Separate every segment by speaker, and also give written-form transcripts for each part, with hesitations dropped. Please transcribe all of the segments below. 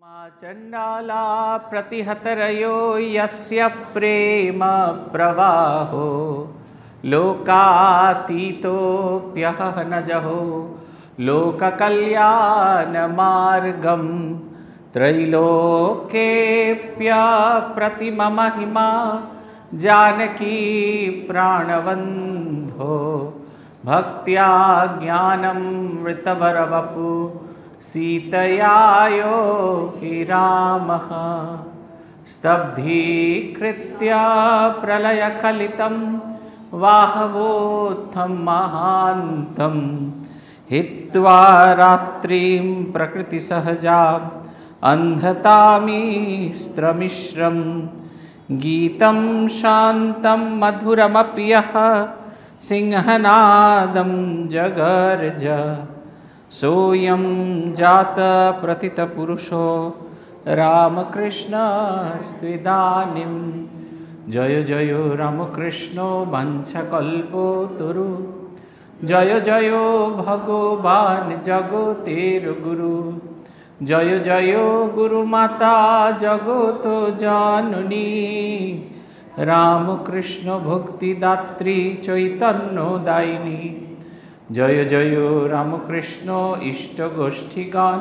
Speaker 1: चंडाला प्रतिहतरयो यस्य प्रेम प्रवाहो लोकातीतोऽप्यहनजहो लोककल्याणमार्गं त्रैलोक्येऽप्यप्रतिममहिमा जानकी प्राणबन्धो भक्त्या ज्ञानमृतवरवपु सीतयायो हि रामः स्तब्धीकृत्य प्रलयकलितं वाहवोत्थं महान्तं हित्वा रात्रिं प्रकृतिसहजाम् अन्धतामिस्त्रमिश्रं गीतं शान्तं मधुरमपि यः सिंहनादं जगर्ज सोऽयं जातप्रथितपुरुषो रामकृष्णस्त्विदानीं जय जय रामकृष्णो वाञ्छकल्पतरु जय जय भगवान् जगतेर गुरु जय जय गुरुमाता जगत जननी रामकृष्ण भक्तिदात्री चैतन्यदायिनी जय जय रामकृष्ण इष्टगोष्ठीगण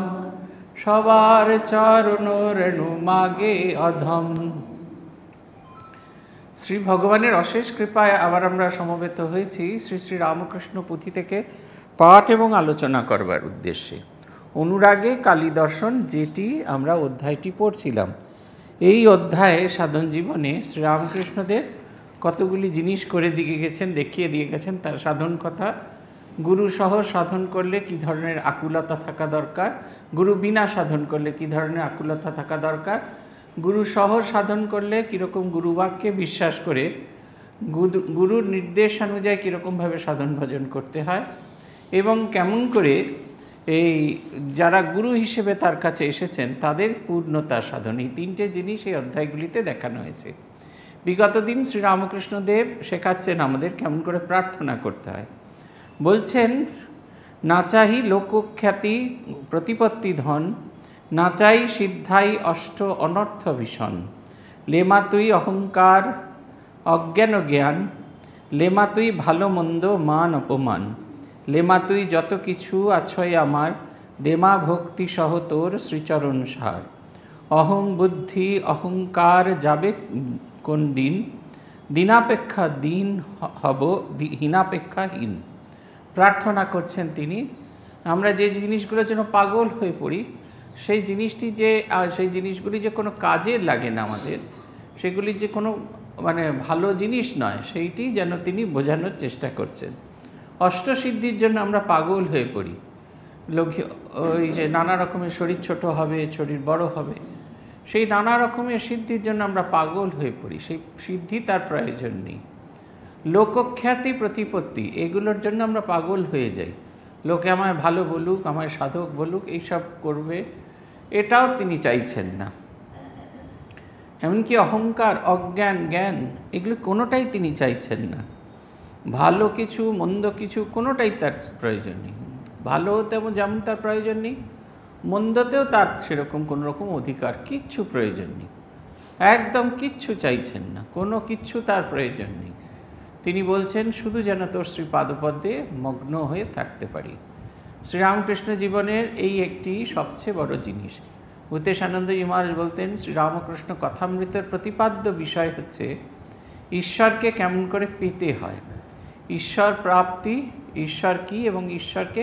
Speaker 1: सबार चरण रेणु मागे अधम। श्री भगवानेर अशेष कृपाय आबार आमरा समवेत हয়েছি श्री श्री रामकृष्ण पुथी থেকে पाठ एवं आलोचना करबार उद्देश्ये। अनुरागे काली दर्शन जेटी आमरा अध्यायटी पढ़ছিলাম, এই অধ্যায়ে সাধন জীবনে শ্রী রামকৃষ্ণদেব কতগুলি জিনিস করে দিয়ে গেছেন, দেখিয়ে দিয়ে গেছেন। তার সাধন কথা, गुरु सह साधन करले कि धरनेर आकुलता थाका दरकार, गुरु बिना साधन करले कि धरनेर आकुलता थाका दरकार, गुरु सह साधन करले किरकम गुरुवाक्ये विश्वास करे गुरुर निर्देश अनुयायी किरकम भावे साधन भजन करते हैं एवं केमन करे এই যারা গুরু হিসেবে তার কাছে এসেছেন তাদের পূর্ণতা সাধন, এই তিনটে জিনিস এই অধ্যায়গুলিতে দেখানো হয়েছে। বিগত দিন শ্রী রামকৃষ্ণদেব শেখাচ্ছেন আমাদের কেমন করে প্রার্থনা করতে হয়। বলছেন, না চাহি লোকখ্যাতি প্রতিপত্তি ধন, না চাই সিদ্ধাই অষ্ট অনর্থ ভীষণ, লেমা তুই অহংকার অজ্ঞান জ্ঞান, লেমা তুই ভালো মন্দ মান অপমান, লেমা তুই যত কিছু আছয় আমার, দেমা ভক্তি সহ তোর শ্রীচরণ সার, অহং বুদ্ধি অহংকার যাবে কোন দিন, দিনাপেক্ষা দিন হব হীনাপেক্ষা হীন। প্রার্থনা করছেন তিনি, আমরা যে জিনিসগুলোর জন্য পাগল হয়ে পড়ি সেই জিনিসগুলি যে কোনো কাজের লাগে না আমাদের, সেগুলি যে কোনো ভালো জিনিস নয়, সেইটি যেন তিনি বোঝানোর চেষ্টা করছেন। অষ্টসিদ্ধির জন্য আমরা পাগল হয়ে পড়ি, ওই যে নানা রকমের শরীর ছোট হবে, শরীর বড় হবে, সেই নানা রকমের সিদ্ধির জন্য আমরা পাগল হয়ে পড়ি, সেই সিদ্ধি তার প্রয়োজন নেই। লোকখ্যাতি প্রতিপত্তি এগুলোর জন্য আমরা পাগল হয়ে যাই, লোকে আমায় ভালো বলুক, আমায় সাধক বলুক, এইসব করবে, এটাও তিনি চাইছেন না। এমনকি অহংকার অজ্ঞান জ্ঞান এগুলো কোনোটাই তিনি চাইছেন না। ভালো কিছু মন্দ কিছু কোনোটাই তার প্রয়োজন নেই। ভালো যেমন তার প্রয়োজন নেই, মন্দতেও তার সেরকম কোনো রকম অধিকার কিচ্ছু প্রয়োজন নেই, একদম কিচ্ছু চাইছেন না, কোনো কিচ্ছু তার প্রয়োজন নেই। তিনি বলছেন শুধু যেন তোর শ্রী পাদপদ্মে মগ্ন হয়ে থাকতে পারি। শ্রীরামকৃষ্ণ জীবনের এই একটি সবচেয়ে বড় জিনিস। ভূতেশানন্দজি মহারাজ বলতেন, শ্রীরামকৃষ্ণ কথামৃতের প্রতিপাদ্য বিষয় হচ্ছে ঈশ্বরকে কেমন করে পেতে হয়, ঈশ্বর প্রাপ্তি, ঈশ্বর কী এবং ঈশ্বরকে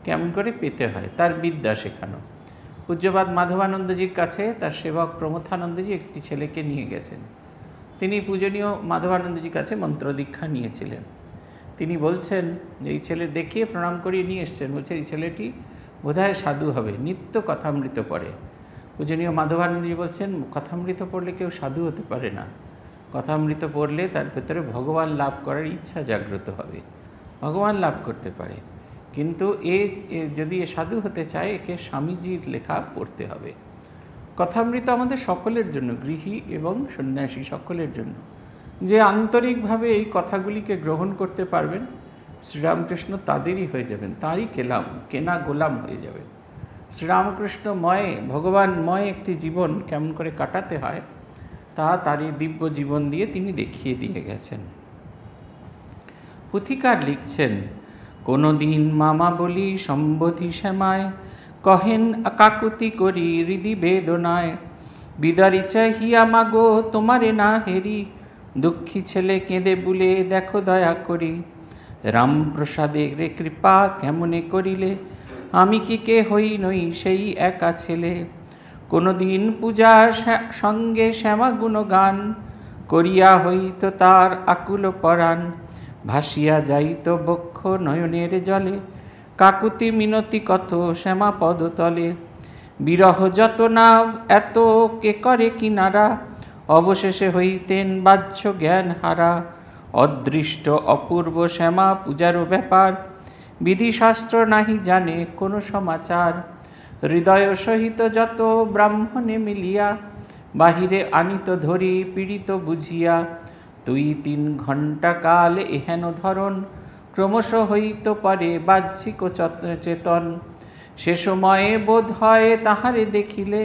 Speaker 1: কেমন করে পেতে হয় তার বিদ্যা শেখানো। পূজ্যপাদ মাধবানন্দজির কাছে তার সেবক প্রমথানন্দজি একটি ছেলেকে নিয়ে গেছেন। তিনি পূজনীয় মাধবানন্দজির কাছে মন্ত্র দীক্ষা নিয়েছিলেন। তিনি বলছেন, এই ছেলে দেখিয়ে প্রণাম করিয়ে নিয়ে এসছেন, বলছে এই ছেলেটি বোধহয় সাধু হবে, নিত্য কথামৃত পড়ে। পূজনীয় মাধবানন্দজি বলছেন, কথামৃত পড়লে কেউ সাধু হতে পারে না, কথামৃত পড়লে তার ভেতরে ভগবান লাভ করার ইচ্ছা জাগ্রত হবে, ভগবান লাভ করতে পারে, কিন্তু যদি সাধু হতে চায় একে স্বামীজির লেখা পড়তে হবে। কথামৃত আমাদের সকলের জন্য, গৃহী এবং সন্ন্যাসী সকলের জন্য। যে আন্তরিকভাবে এই কথাগুলিকে গ্রহণ করতে পারবেন শ্রীরামকৃষ্ণ তাদেরই হয়ে যাবেন, তারই কেনা গোলাম হয়ে যাবেন। শ্রীরামকৃষ্ণময় ভগবানময় একটি জীবন কেমন করে কাটাতে হয় তা তারই দিব্য জীবন দিয়ে তিনি দেখিয়ে দিয়ে গেছেন। পুথিকার লিখছেন, কোনো দিন মামা বলি সম্বোধি শ্যামায়, কহেন কাকুতি করি হৃদি বেদনায়, বিদারি চাহিয়া মাগো তোমারে না হেরি, দুঃখী ছেলে কেঁদে বুলে দেখো দয়া করি, রামপ্রসাদে রে কৃপা কেমনে করিলে, আমি কি কে হই নই সেই একা ছেলে, কোনো দিন পূজার সঙ্গে শ্যামা গুণগান, করিয়া হইত তার আকুল পরাণ, ভাসিয়া যাইত বক্ষ নয়নের জলে, কাকুতি মিনতি কত শ্যামা পদতলে, বিরহ যত না এত কে করে কিনারা, অবশেষে হইতেন বাহ্য জ্ঞান হারা, অদৃষ্ট অপূর্ব শ্যামা পূজারও ব্যাপার, বিধিশাস্ত্র নাহি জানে কোনো সমাচার, হৃদয় সহিত যত ব্রাহ্মণে মিলিয়া, বাহিরে আনিত ধরি পীড়িত বুঝিয়া, 2-3 ঘণ্টা কাল এহেন ধরন, ক্রমশ হইত পারে বাহ্যিক চেতন, সে সময়ে বোধ হয় তাহারে দেখিলে,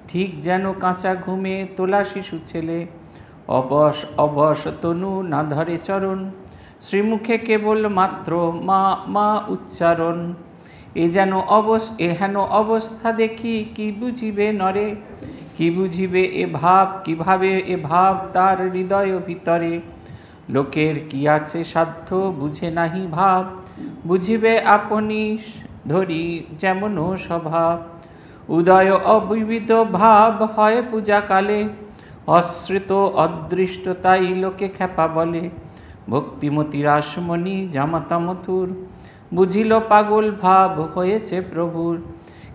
Speaker 1: ঠিক যেন কাঁচা ঘুমে তোলা শিশু ছেলে, অবশ অবশ তনু না ধরে চরণ, শ্রীমুখে কেবল মাত্র মা মা উচ্চারণ, এহেন অবস্থা দেখি কি বুঝিবে নরে, কি বুঝিবে এ ভাব, কিভাবে এ ভাব তার হৃদয় ভিতরে, লোকের কি আছে সাধ্য বুঝে নাহি ভাব, বুঝিবে আপনি ধরি যেমন স্বভাব, উদয় অবিবিধ ভাব হয় পূজাকালে, অশ্রিত অদৃষ্ট তাই লোকে খেপা বলে, ভক্তিমতী রাসমণি জামাতা মথুর, বুঝিল পাগল ভাব হয়েছে প্রভুর,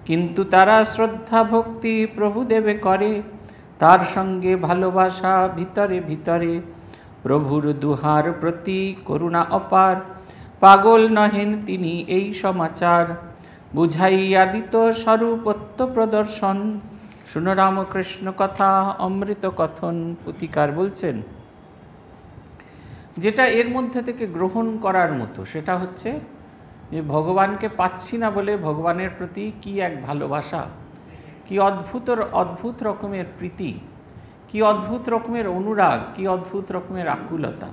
Speaker 1: কিন্তু তারা শ্রদ্ধা ভক্তি প্রভু দেবে করে, তার সঙ্গে ভালোবাসা ভিতরে ভিতরে, প্রভুর দুহার প্রতি করুণা অপার, পাগল নহেন তিনি এই সমাচার, বুঝাইয়া দিত স্বরূপত্ব প্রদর্শন, শুনো রামকৃষ্ণ কথা অমৃত কথন। পুথিকার বলছেন, যেটা এর মধ্যে থেকে গ্রহণ করার মতো সেটা হচ্ছে যে ভগবানকে পাচ্ছি না বলে ভগবানের প্রতি কি এক ভালোবাসা, কি অদ্ভুত রকমের প্রীতি, কি অদ্ভুত রকমের অনুরাগ, কি অদ্ভুত রকমের আকুলতা।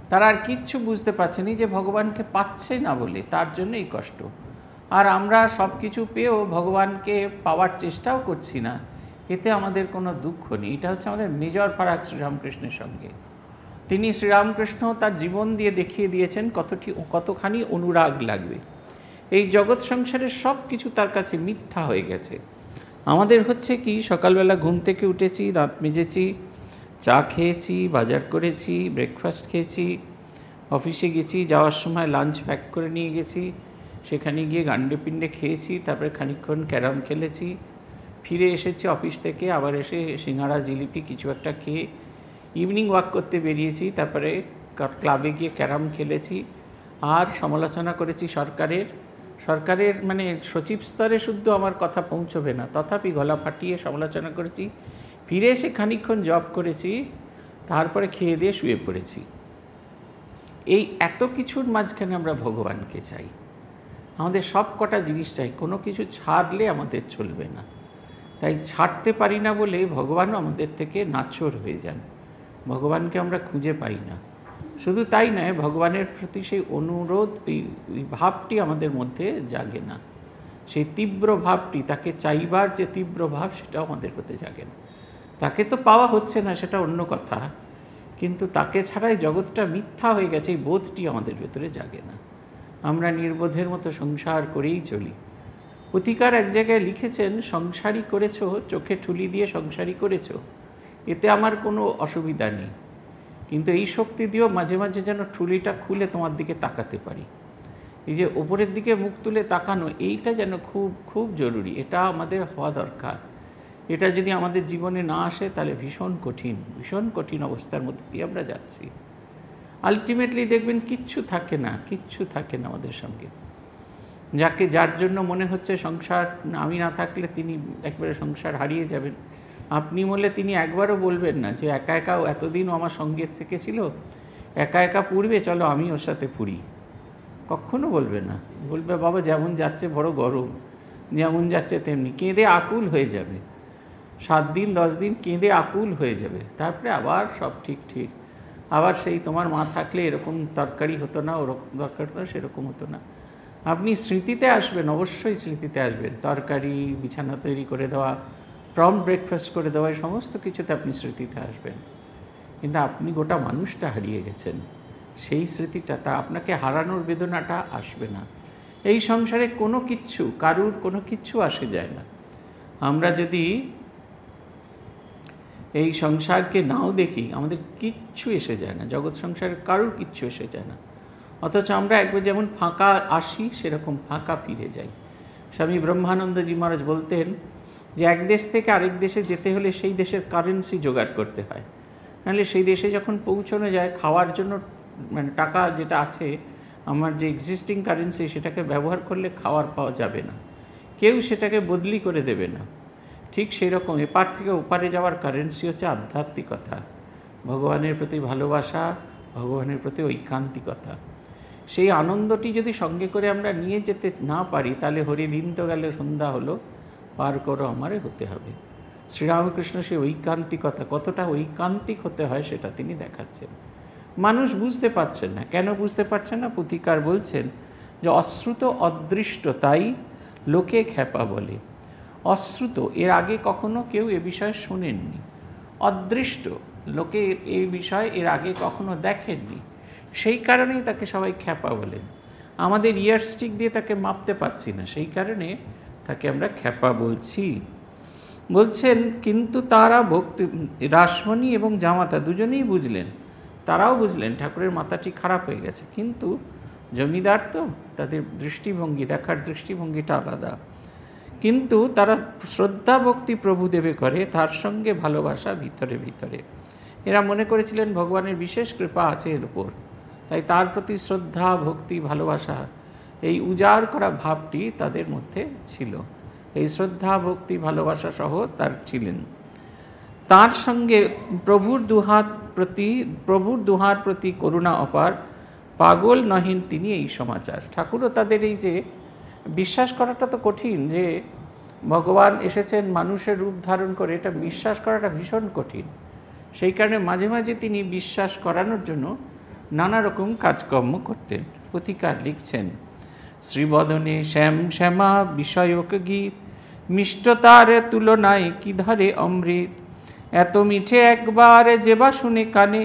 Speaker 1: তারা আর কিচ্ছু বুঝতে পারছেনি যে ভগবানকে পাচ্ছে না বলে, তার জন্যই কষ্ট। আর আমরা সব কিছু পেয়েও ভগবানকে পাওয়ার চেষ্টাও করছি না, এতে আমাদের কোনো দুঃখ নেই। এটা হচ্ছে আমাদের মেজর ফারাক শ্রীরামকৃষ্ণের সঙ্গে। তিনি শ্রীরামকৃষ্ণ তার জীবন দিয়ে দেখিয়ে দিয়েছেন কতখানি অনুরাগ লাগবে। এই জগৎ সংসারের সব কিছু তার কাছে মিথ্যা হয়ে গেছে। আমাদের হচ্ছে কি, সকালবেলা ঘুম থেকে উঠেছি, দাঁত মেজেছি, চা খেয়েছি, বাজার করেছি, ব্রেকফাস্ট খেয়েছি, অফিসে গেছি, যাওয়ার সময় লাঞ্চ প্যাক করে নিয়ে গেছি, সেখানে গিয়ে গান্ডে পিণ্ডে খেয়েছি, তারপরে খানিকক্ষণ ক্যারাম খেলেছি, ফিরে এসেছি অফিস থেকে, আবার এসে সিঙ্গাড়া জিলিপি কিছু একটা খেয়ে ইভিনিং ওয়াক করতে বেরিয়েছি, তারপরে ক্লাবে গিয়ে ক্যারাম খেলেছি, আর সমালোচনা করেছি সরকারের মানে সচিব স্তরে শুদ্ধ আমার কথা পৌঁছবে না, তথাপি গলা ফাটিয়ে সমালোচনা করেছি, ফিরে এসে খানিকক্ষণ জব করেছি, তারপরে খেয়ে দিয়ে শুয়ে পড়েছি। এই এত কিছুর মাঝখানে আমরা ভগবানকে চাই, আমাদের সব কটা জিনিস চাই, কোনো কিছু ছাড়লে আমাদের চলবে না। তাই ছাড়তে পারি না বলে ভগবানও আমাদের থেকে নাছোড় হয়ে যান, ভগবানকে আমরা খুঁজে পাই না। শুধু তাই নয়, ভগবানের প্রতি সেই অনুরোধ, ওই ভাবটি আমাদের মধ্যে জাগে না, সেই তীব্র ভাবটি, তাকে চাইবার যে তীব্র ভাব, সেটাও আমাদের মধ্যে জাগে না। তাকে তো পাওয়া হচ্ছে না, সেটা অন্য কথা, কিন্তু তাকে ছাড়াই জগৎটা মিথ্যা হয়ে গেছে, এই বোধটি আমাদের ভেতরে জাগে না। আমরা নির্বোধের মতো সংসার করেই চলি। পুথিকার এক জায়গায় লিখেছেন, সংসারই করেছো, চোখে ঠুলি দিয়ে সংসারই করেছো, এতে আমার কোনো অসুবিধা নেই, কিন্তু এই শক্তি দিয়েও মাঝে মাঝে যেন ঠুলিটা খুলে তোমার দিকে তাকাতে পারি। এই যে ওপরের দিকে মুখ তুলে তাকানো, এইটা যেন খুব খুব জরুরি, এটা আমাদের হওয়া দরকার। এটা যদি আমাদের জীবনে না আসে তাহলে ভীষণ কঠিন অবস্থার মধ্যে দিয়ে আমরা যাচ্ছি। আলটিমেটলি দেখবেন কিচ্ছু থাকে না আমাদের সঙ্গে। যার জন্য মনে হচ্ছে সংসার, আমি না থাকলে তিনি একবারে সংসার হারিয়ে যাবেন, আপনি বললে তিনি একবারও বলবেন না যে একা একাও এতদিনও আমার সঙ্গে থেকেছিল, একা একা পুড়বে, চলো আমি ওর সাথে পুড়ি, কখনো বলবে না। বলবে বাবা যেমন যাচ্ছে বড় গরম, যেমন যাচ্ছে তেমনি কেঁদে আকুল হয়ে যাবে, 7 দিন 10 দিন কেঁদে আকুল হয়ে যাবে, তারপরে আবার সব ঠিক, আবার সেই তোমার মা থাকলে এরকম তরকারি হতো না, ওরকম তরকারি হতো, সেরকম হতো না। আপনি স্মৃতিতে আসবেন, অবশ্যই স্মৃতিতে আসবেন। তরকারি, বিছানা তৈরি করে দেওয়া, প্রম্পট ব্রেকফাস্ট করে দেওয়া, সমস্ত কিছুতে আপনি স্মৃতিতে আসবেন। কিন্তু আপনি গোটা মানুষটা হারিয়ে গেছেন, সেই স্মৃতিটা, তা আপনাকে হারানোর বেদনাটা আসবে না। এই সংসারে কোনো কিচ্ছু, কারুর কোনো কিচ্ছু আসে যায় না। আমরা যদি এই সংসারকে নাও দেখি, আমাদের কিচ্ছু এসে যায় না, জগৎ সংসারে কারুর কিচ্ছু এসে যায় না। অথচ আমরা একবার যেমন ফাঁকা আসি, সেরকম ফাঁকা ফিরে যাই। স্বামী ব্রহ্মানন্দজি মহারাজ বলতেন যে এক দেশ থেকে আরেক দেশে যেতে হলে সেই দেশের কারেন্সি জোগাড় করতে হয়, নাহলে সেই দেশে যখন পৌঁছানো যায়, খাওয়ার জন্য মানে টাকা যেটা আছে, আমার যে এক্সিস্টিং কারেন্সি, সেটাকে ব্যবহার করলে খাওয়ার পাওয়া যাবে না, কেউ সেটাকে বদলি করে দেবে না। ঠিক সেই রকম এপার থেকে ওপারে যাওয়ার কারেন্সি হচ্ছে আধ্যাত্মিকতা, ভগবানের প্রতি ভালোবাসা, ভগবানের প্রতি ঐকান্তিকতা। সেই আনন্দটি যদি সঙ্গে করে আমরা নিয়ে যেতে না পারি, তাহলে হরি দিন তো গেল, সন্ধ্যা হলো, পার করো আমারে হতে হবে। শ্রীরামকৃষ্ণ সেই ঐকান্তিকতা, কতটা ঐকান্তিক হতে হয় সেটা তিনি দেখাচ্ছেন। মানুষ বুঝতে পারছেন না। কেন বুঝতে পারছেন না? পুথিকার বলছেন যে অশ্রুত অদৃষ্ট, তাই লোকে খ্যাপা বলে। অশ্রুত, এর আগে কখনো কেউ এ বিষয়ে শোনেননি। অদৃষ্ট, লোকে এই বিষয় এর আগে কখনো দেখেননি, সেই কারণেই তাকে সবাই খ্যাপা বলেন। আমাদের ইয়ারস্টিক দিয়ে তাকে মাপতে পারছি না, সেই কারণে তাকে আমরা খ্যাপা বলছি। বলছেন কিন্তু তারা ভক্তি, রাসমণি এবং জামাতা দুজনেই বুঝলেন, তারাও বুঝলেন ঠাকুরের মাথাটি খারাপ হয়ে গেছে। কিন্তু জমিদার তো, তাদের দৃষ্টিভঙ্গি, দেখার দৃষ্টিভঙ্গিটা আলাদা। কিন্তু তারা শ্রদ্ধা ভক্তি প্রভুদেবে করে, তার সঙ্গে ভালোবাসা ভিতরে ভিতরে। এরা মনে করেছিলেন ভগবানের বিশেষ কৃপা আছে এর উপর, তাই তার প্রতি শ্রদ্ধা ভক্তি ভালোবাসা, এই উজাড় করা ভাবটি তাদের মধ্যে ছিল। এই শ্রদ্ধা ভক্তি ভালোবাসা সহ তার ছিলেন। তার সঙ্গে প্রভুর দুহার প্রতি করুণা অপার, পাগল নহেন তিনি এই সমাচার। ঠাকুরও তাদের এই যে বিশ্বাস করাটা তো কঠিন, যে ভগবান এসেছেন মানুষের রূপ ধারণ করে, এটা বিশ্বাস করাটা ভীষণ কঠিন। সেই কারণে মাঝে মাঝে তিনি বিশ্বাস করানোর জন্য নানা রকম কাজকর্ম করতেন। পুথিকার লিখছেন, শ্রীবদনে শ্যাম শ্যামা বিষয়ক গীত, মিষ্টতার তুলনায় কি ধরে অমৃত। এত মিঠে একবার যেবা শুনে কানে,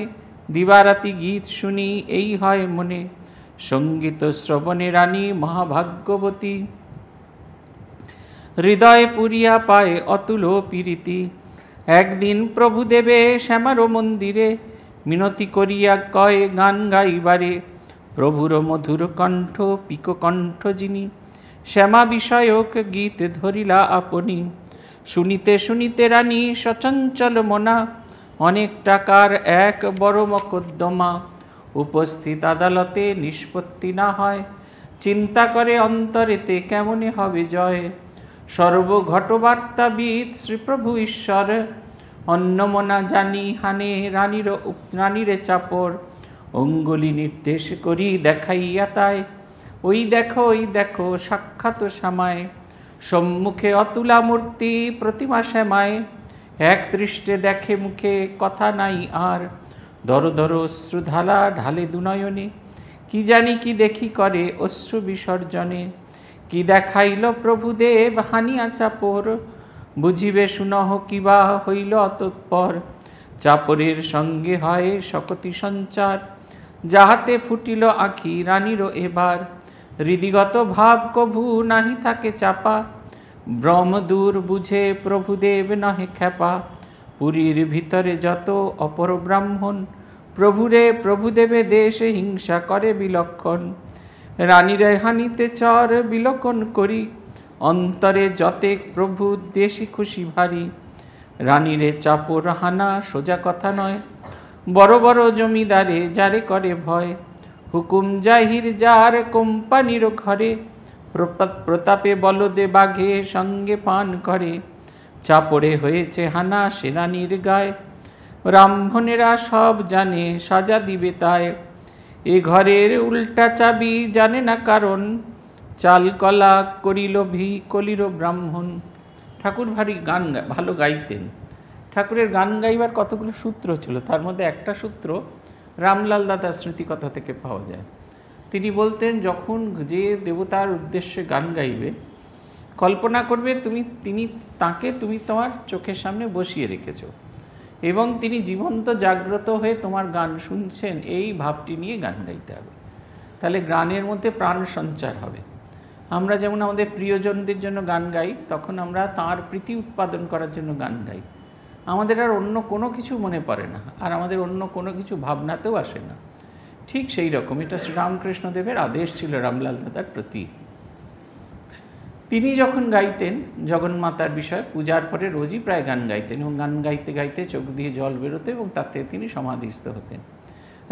Speaker 1: দিবারাতি গীত শুনি এই হয় মনে। সঙ্গীত শ্রবণে রানী মহাভাগ্যবতী, হৃদয় পুরিয়া পায় অতুল পীরিতি। একদিন প্রভুদেবে শ্যামার মন্দিরে, মিনতি করিয়া কয় গান গাইবারে। প্রভুর মধুর কণ্ঠ পিককণ্ঠ যিনি, শ্যামা বিষয়ক গীত ধরিলা আপনি। শুনিতে শুনিতে রানী সচঞ্চল মনা, অনেক টাকার এক বড় মকদ্দমা। উপস্থিত আদালতে নিষ্পত্তি না হয়, চিন্তা করে অন্তরেতে কেমনে হবে জয়। সর্বঘটবার্তাবিদ শ্রীপ্রভু ঈশ্বর, অন্নমনা জানি হানে রানীরে চাপর। অঙ্গুলি নির্দেশ করি দেখাইয়া তাই, ওই দেখো সাক্ষাৎ শ্যামায়। সম্মুখে অতুলা মূর্তি প্রতিমা শ্যামায়, এক দৃষ্টে দেখে মুখে কথা নাই আর। দর দর অশ্রুধালা ঢালে দুনয়নে, কি জানি কি দেখি করে অশ্রু বিসর্জনে। কি দেখাইল প্রভুদেব হানিয়া চাপর, বুঝিবে শুনহ কিবা হইল তৎপর। চাপরের সঙ্গে হয় শকতি সঞ্চার, যাহাতে ফুটিল আঁখি রানীরও এবার। হৃদিগত ভাব কভু নাহি থাকে চাপা, ব্রহ্মদূর বুঝে প্রভুদেব নহে খ্যাপা। পুরীর ভিতরে যত অপর ব্রাহ্মণ, প্রভুদেবে দেশে হিংসা করে বিলক্ষণ। রানীরে হানিতে চর বিলোকন করি, অন্তরে যতেক প্রভু দেশি খুশি ভারী। রানীরে চাপর হানা সোজা কথা নয়, বড় বড় জমিদারে যারে করে ভয়। হুকুম জাহির যার কোম্পানির ঘরে, প্রতাপে বলদে বাঘে সঙ্গে পান করে। চাপড়ে হয়েছে হানা সেনানির গায়ে, ব্রাহ্মণেরা সব জানে সাজা দিবে তাই। এ ঘরের উল্টা চাবি জানে না কারণ, চাল কলা করিল ভি কলির ব্রাহ্মণ। ঠাকুর ভারী গান ভালো গাইতেন। ঠাকুরের গান গাইবার কতগুলো সূত্র ছিল, তার মধ্যে একটা সূত্র রামলাল দাদার স্মৃতিকথা থেকে পাওয়া যায়। তিনি বলতেন, যখন যে দেবতার উদ্দেশ্যে গান গাইবে, কল্পনা করবে তুমি তোমার চোখের সামনে বসিয়ে রেখেছ এবং তিনি জীবন্ত জাগ্রত হয়ে তোমার গান শুনছেন, এই ভাবটি নিয়ে গান গাইতে হবে। তাহলে গানের মধ্যে প্রাণ সঞ্চার হবে। আমরা যেমন আমাদের প্রিয়জনদের জন্য গান গাই, তখন আমরা তাঁর প্রীতি উৎপাদন করার জন্য গান গাই। আমাদের আর অন্য কোনো কিছু মনে পড়ে না, আর আমাদের অন্য কোনো কিছু ভাবনাতেও আসে না। ঠিক সেই রকম এটা শ্রীরামকৃষ্ণদেবের আদেশ ছিল রামলাল দাদার প্রতি। তিনি যখন গাইতেন জগন্মাতার বিষয়, পূজার পরে রোজই প্রায় গান গাইতেন এবং গান গাইতে গাইতে চোখ দিয়ে জল বেরোতো এবং তাতে তিনি সমাধিস্থ হতেন।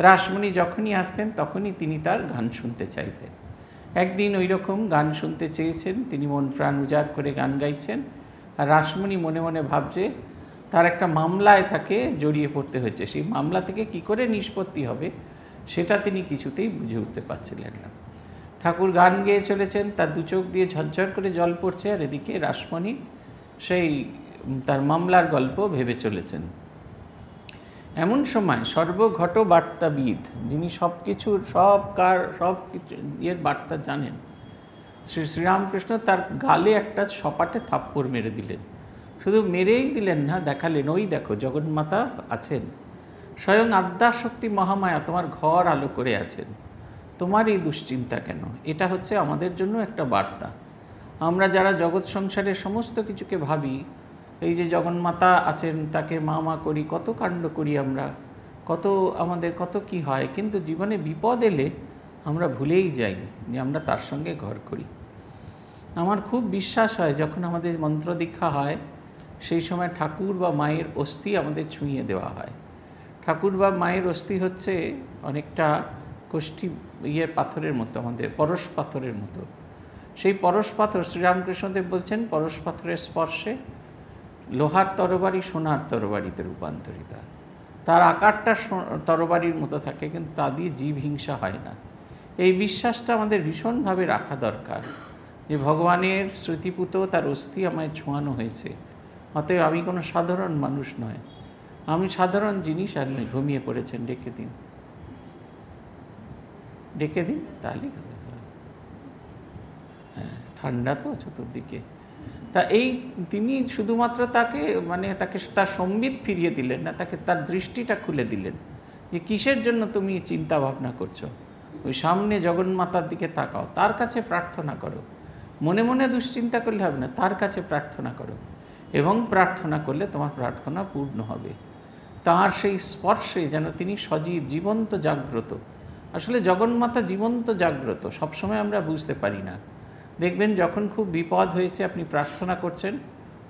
Speaker 1: রাসমণি যখনই আসতেন তখনই তিনি তার গান শুনতে চাইতেন। একদিন ওই রকম গান শুনতে চেয়েছেন, তিনি মন প্রাণ উজাড় করে গান গাইছেন, আর রাসমণি মনে মনে ভাবছে তার একটা মামলায় তাকে জড়িয়ে পড়তে হয়েছে, সেই মামলা থেকে কি করে নিষ্পত্তি হবে সেটা তিনি কিছুতেই বুঝে উঠতে পারছিলেন না। ঠাকুর গান গেয়ে চলেছেন, তার দু চোখ দিয়ে ঝরঝর করে জল পড়ছে, আর এদিকে রাসমণি সেই তার মামলার গল্প ভেবে চলেছেন। এমন সময় সর্বঘট বার্তাবিদ, যিনি সব কিছুর সব কিছু ইয়ের বার্তা জানেন, শ্রীরামকৃষ্ণ তার গালে একটা সপাটে থাপ্পড় মেরে দিলেন। শুধু মেরেই দিলেন না, দেখালেন, ওই দেখো জগন্মাতা আছেন, স্বয়ং আদ্যাশক্তি মহামায়া তোমার ঘর আলো করে আছেন, তোমার এই দুশ্চিন্তা কেন? এটা হচ্ছে আমাদের জন্য একটা বার্তা। আমরা যারা জগৎ সংসারের সমস্ত কিছুকে ভাবি, এই যে জগন্মাতা আছেন তাকে মা মা করি, কত কাণ্ড করি আমরা, আমাদের কত কি হয়, কিন্তু জীবনে বিপদ এলে আমরা ভুলেই যাই যে আমরা তার সঙ্গে ঘর করি। আমার খুব বিশ্বাস হয় যখন আমাদের মন্ত্র দীক্ষা হয়, সেই সময় ঠাকুর বা মায়ের অস্থি আমাদের ছুঁয়ে দেওয়া হয়। ঠাকুর বা মায়ের অস্থি হচ্ছে অনেকটা কোষ্ঠী পাথরের মতো, আমাদের পরশ পাথরের মতো। সেই পরশ পাথর, শ্রীরামকৃষ্ণদেব বলছেন, পরশ পাথরের স্পর্শে লোহার তরবারি সোনার তরবারিতে রূপান্তরিত হয়। তার আকারটা তরবারির মতো থাকে, কিন্তু তা দিয়ে জীব হিংসা হয় না। এই বিশ্বাসটা আমাদের ভীষণভাবে রাখা দরকার যে ভগবানের স্মৃতিপুত তার অস্থি আমায় ছোঁয়ানো হয়েছে, অতএব আমি কোনো সাধারণ মানুষ নয়, আমি সাধারণ জিনিস আর নয়। ঘুমিয়ে পড়েছেন, ডেকে দিন তাহলে হ্যাঁ, ঠান্ডা তো চতুর্দিকে। তা তিনি শুধুমাত্র তাকে তার সম্বিত ফিরিয়ে দিলেন না, তাকে তার দৃষ্টিটা খুলে দিলেন যে কিসের জন্য তুমি চিন্তা ভাবনা করছো, ওই সামনে জগন্মাতার দিকে তাকাও, তার কাছে প্রার্থনা করো। মনে মনে দুশ্চিন্তা করলে হবে না, তার কাছে প্রার্থনা করো, এবং প্রার্থনা করলে তোমার প্রার্থনা পূর্ণ হবে। তার সেই স্পর্শে যেন তিনি সজীব, জীবন্ত, জাগ্রত। আসলে জগন্মাতা জীবন্ত জাগ্রত, সবসময় আমরা বুঝতে পারি না। দেখবেন যখন খুব বিপদ হয়েছে, আপনি প্রার্থনা করছেন,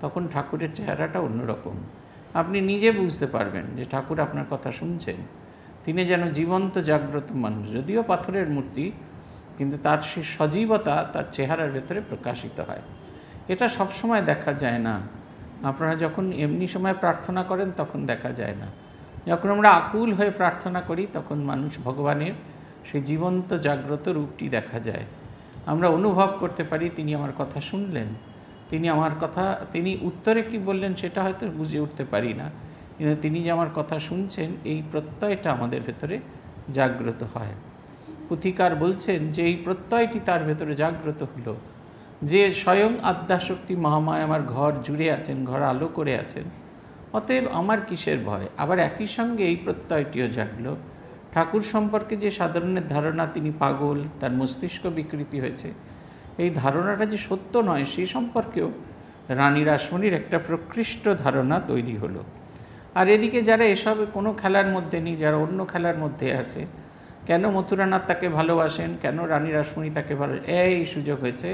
Speaker 1: তখন ঠাকুরের চেহারাটা অন্যরকম। আপনি নিজে বুঝতে পারবেন যে ঠাকুর আপনার কথা শুনছেন। তিনি যেন জীবন্ত জাগ্রত মানুষ, যদিও পাথরের মূর্তি, কিন্তু তার সেই সজীবতা তার চেহারার ভেতরে প্রকাশিত হয়। এটা সবসময় দেখা যায় না। আপনারা যখন এমনি সময় প্রার্থনা করেন তখন দেখা যায় না। যখন আমরা আকুল হয়ে প্রার্থনা করি তখন ভগবানের সেই জীবন্ত জাগ্রত রূপটি দেখা যায়। আমরা অনুভব করতে পারি তিনি আমার কথা শুনলেন, তিনি উত্তরে কি বললেন সেটা হয়তো বুঝে উঠতে পারি না, কিন্তু তিনি যে আমার কথা শুনছেন এই প্রত্যয়টা আমাদের ভেতরে জাগ্রত হয়। পুথিকার বলছেন যে এই প্রত্যয়টি তার ভেতরে জাগ্রত হলো যে স্বয়ং আদ্যাশক্তি মহামায়া আমার ঘর জুড়ে আছেন, ঘর আলো করে আছেন, অতএব আমার কিসের ভয়। আবার একই সঙ্গে এই প্রত্যয়টিও জাগলো, ঠাকুর সম্পর্কে যে সাধারণের ধারণা তিনি পাগল, তার মস্তিষ্ক বিকৃতি হয়েছে, এই ধারণাটা যে সত্য নয় সেই সম্পর্কেও রানী রাসমণির একটা প্রকৃষ্ট ধারণা তৈরি হলো। আর এদিকে যারা এসব কোনো খেলার মধ্যে নেই, যারা অন্য খেলার মধ্যে আছে, কেন মথুরানাথ তাকে ভালোবাসেন, কেন রানী রাসমণি তাকে এই সুযোগ হয়েছে,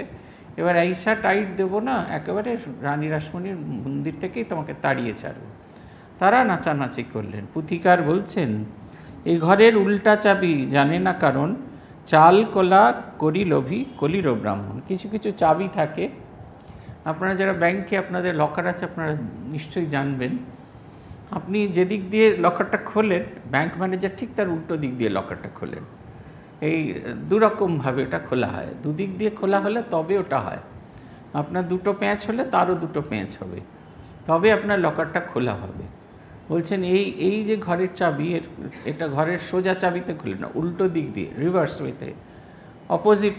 Speaker 1: এবার এইসা টাইট দেবো না, একেবারে রানী রাসমণির মন্দির থেকেই তোমাকে তাড়িয়ে ছাড়ব। তারা নাচানাচি করলেন। পুথিকার বলছেন, এই ঘরের উল্টা চাবি জানে না কারণ, চাল কলা করি লোভী কলির ব্রাহ্মণ। কিছু কিছু চাবি থাকে, আপনারা যারা ব্যাংকে আপনাদের লকার আছে আপনারা নিশ্চয়ই জানবেন, আপনি যেদিক দিয়ে লকারটা খোলেন ব্যাংক ম্যানেজার ঠিক তার উল্টো দিক দিয়ে লকারটা খোলেন। এই দুরকমভাবে ওটা খোলা হয়, দুদিক দিয়ে খোলা হলে তবে ওটা হয়। আপনার দুটো প্যাঁচ হলে তারও দুটো প্যাঁচ হবে, তবে আপনার লকারটা খোলা হবে। বলছেন এই যে ঘরের চাবি, এটা ঘরের সোজা চাবিতে খুলে না, উল্টো দিক দিয়ে রিভার্স ওয়েতে অপোজিট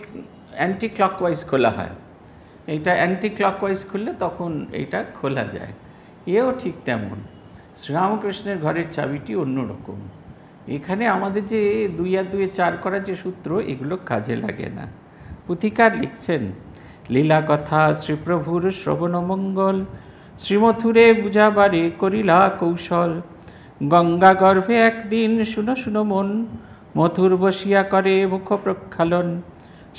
Speaker 1: অ্যান্টি ক্লকওয়াইজ খোলা হয়। এইটা অ্যান্টি ক্লকওয়াইজ খুললে তখন এইটা খোলা যায়। এও ঠিক তেমন, শ্রীরামকৃষ্ণের ঘরের চাবিটি অন্যরকম। এখানে আমাদের যে 2 আর 2 4 করার যে সূত্র, এগুলো কাজে লাগে না। পুথিকার লিখছেন, লীলা কথা শ্রীপ্রভুর শ্রবণমঙ্গল, শ্রীমথুরে বুঝাবারে করিলা কৌশল। গঙ্গা গর্ভে একদিন শুনো শুনো মন, মথুর বসিয়া করে মুখ প্রক্ষালন।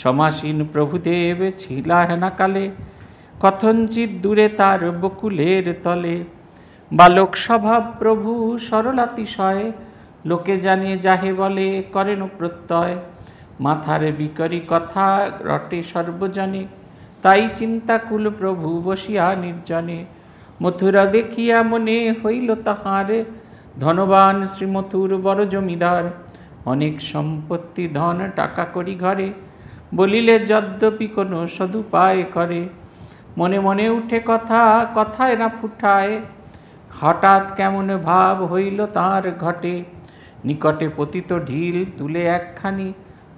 Speaker 1: সমাসীন প্রভুদেব ছিলা হেনাকালে, কথঞ্চিত দূরে তার বকুলের তলে। বালক স্বভাব প্রভু সরলাতিশয়, লোকে জানে যাহে বলে করেন প্রত্যয়। মাথার বিকরি কথা রটে সর্বজনে, তাই চিন্তাকুল প্রভু বসিয়া নির্জনে। মথুরা দেখিয়া মনে হইল তাহার, ধনবান শ্রীমথুর বড় জমিদার। অনেক সম্পত্তি ধন টাকা করি ঘরে, বলিলে যদ্যপি কোনো সদুপায় করে। মনে মনে উঠে কথা, কথায় না ফুটায়, হঠাৎ কেমন ভাব হইল তাঁর ঘটে। নিকটে পতিত ঢিল তুলে একখানি,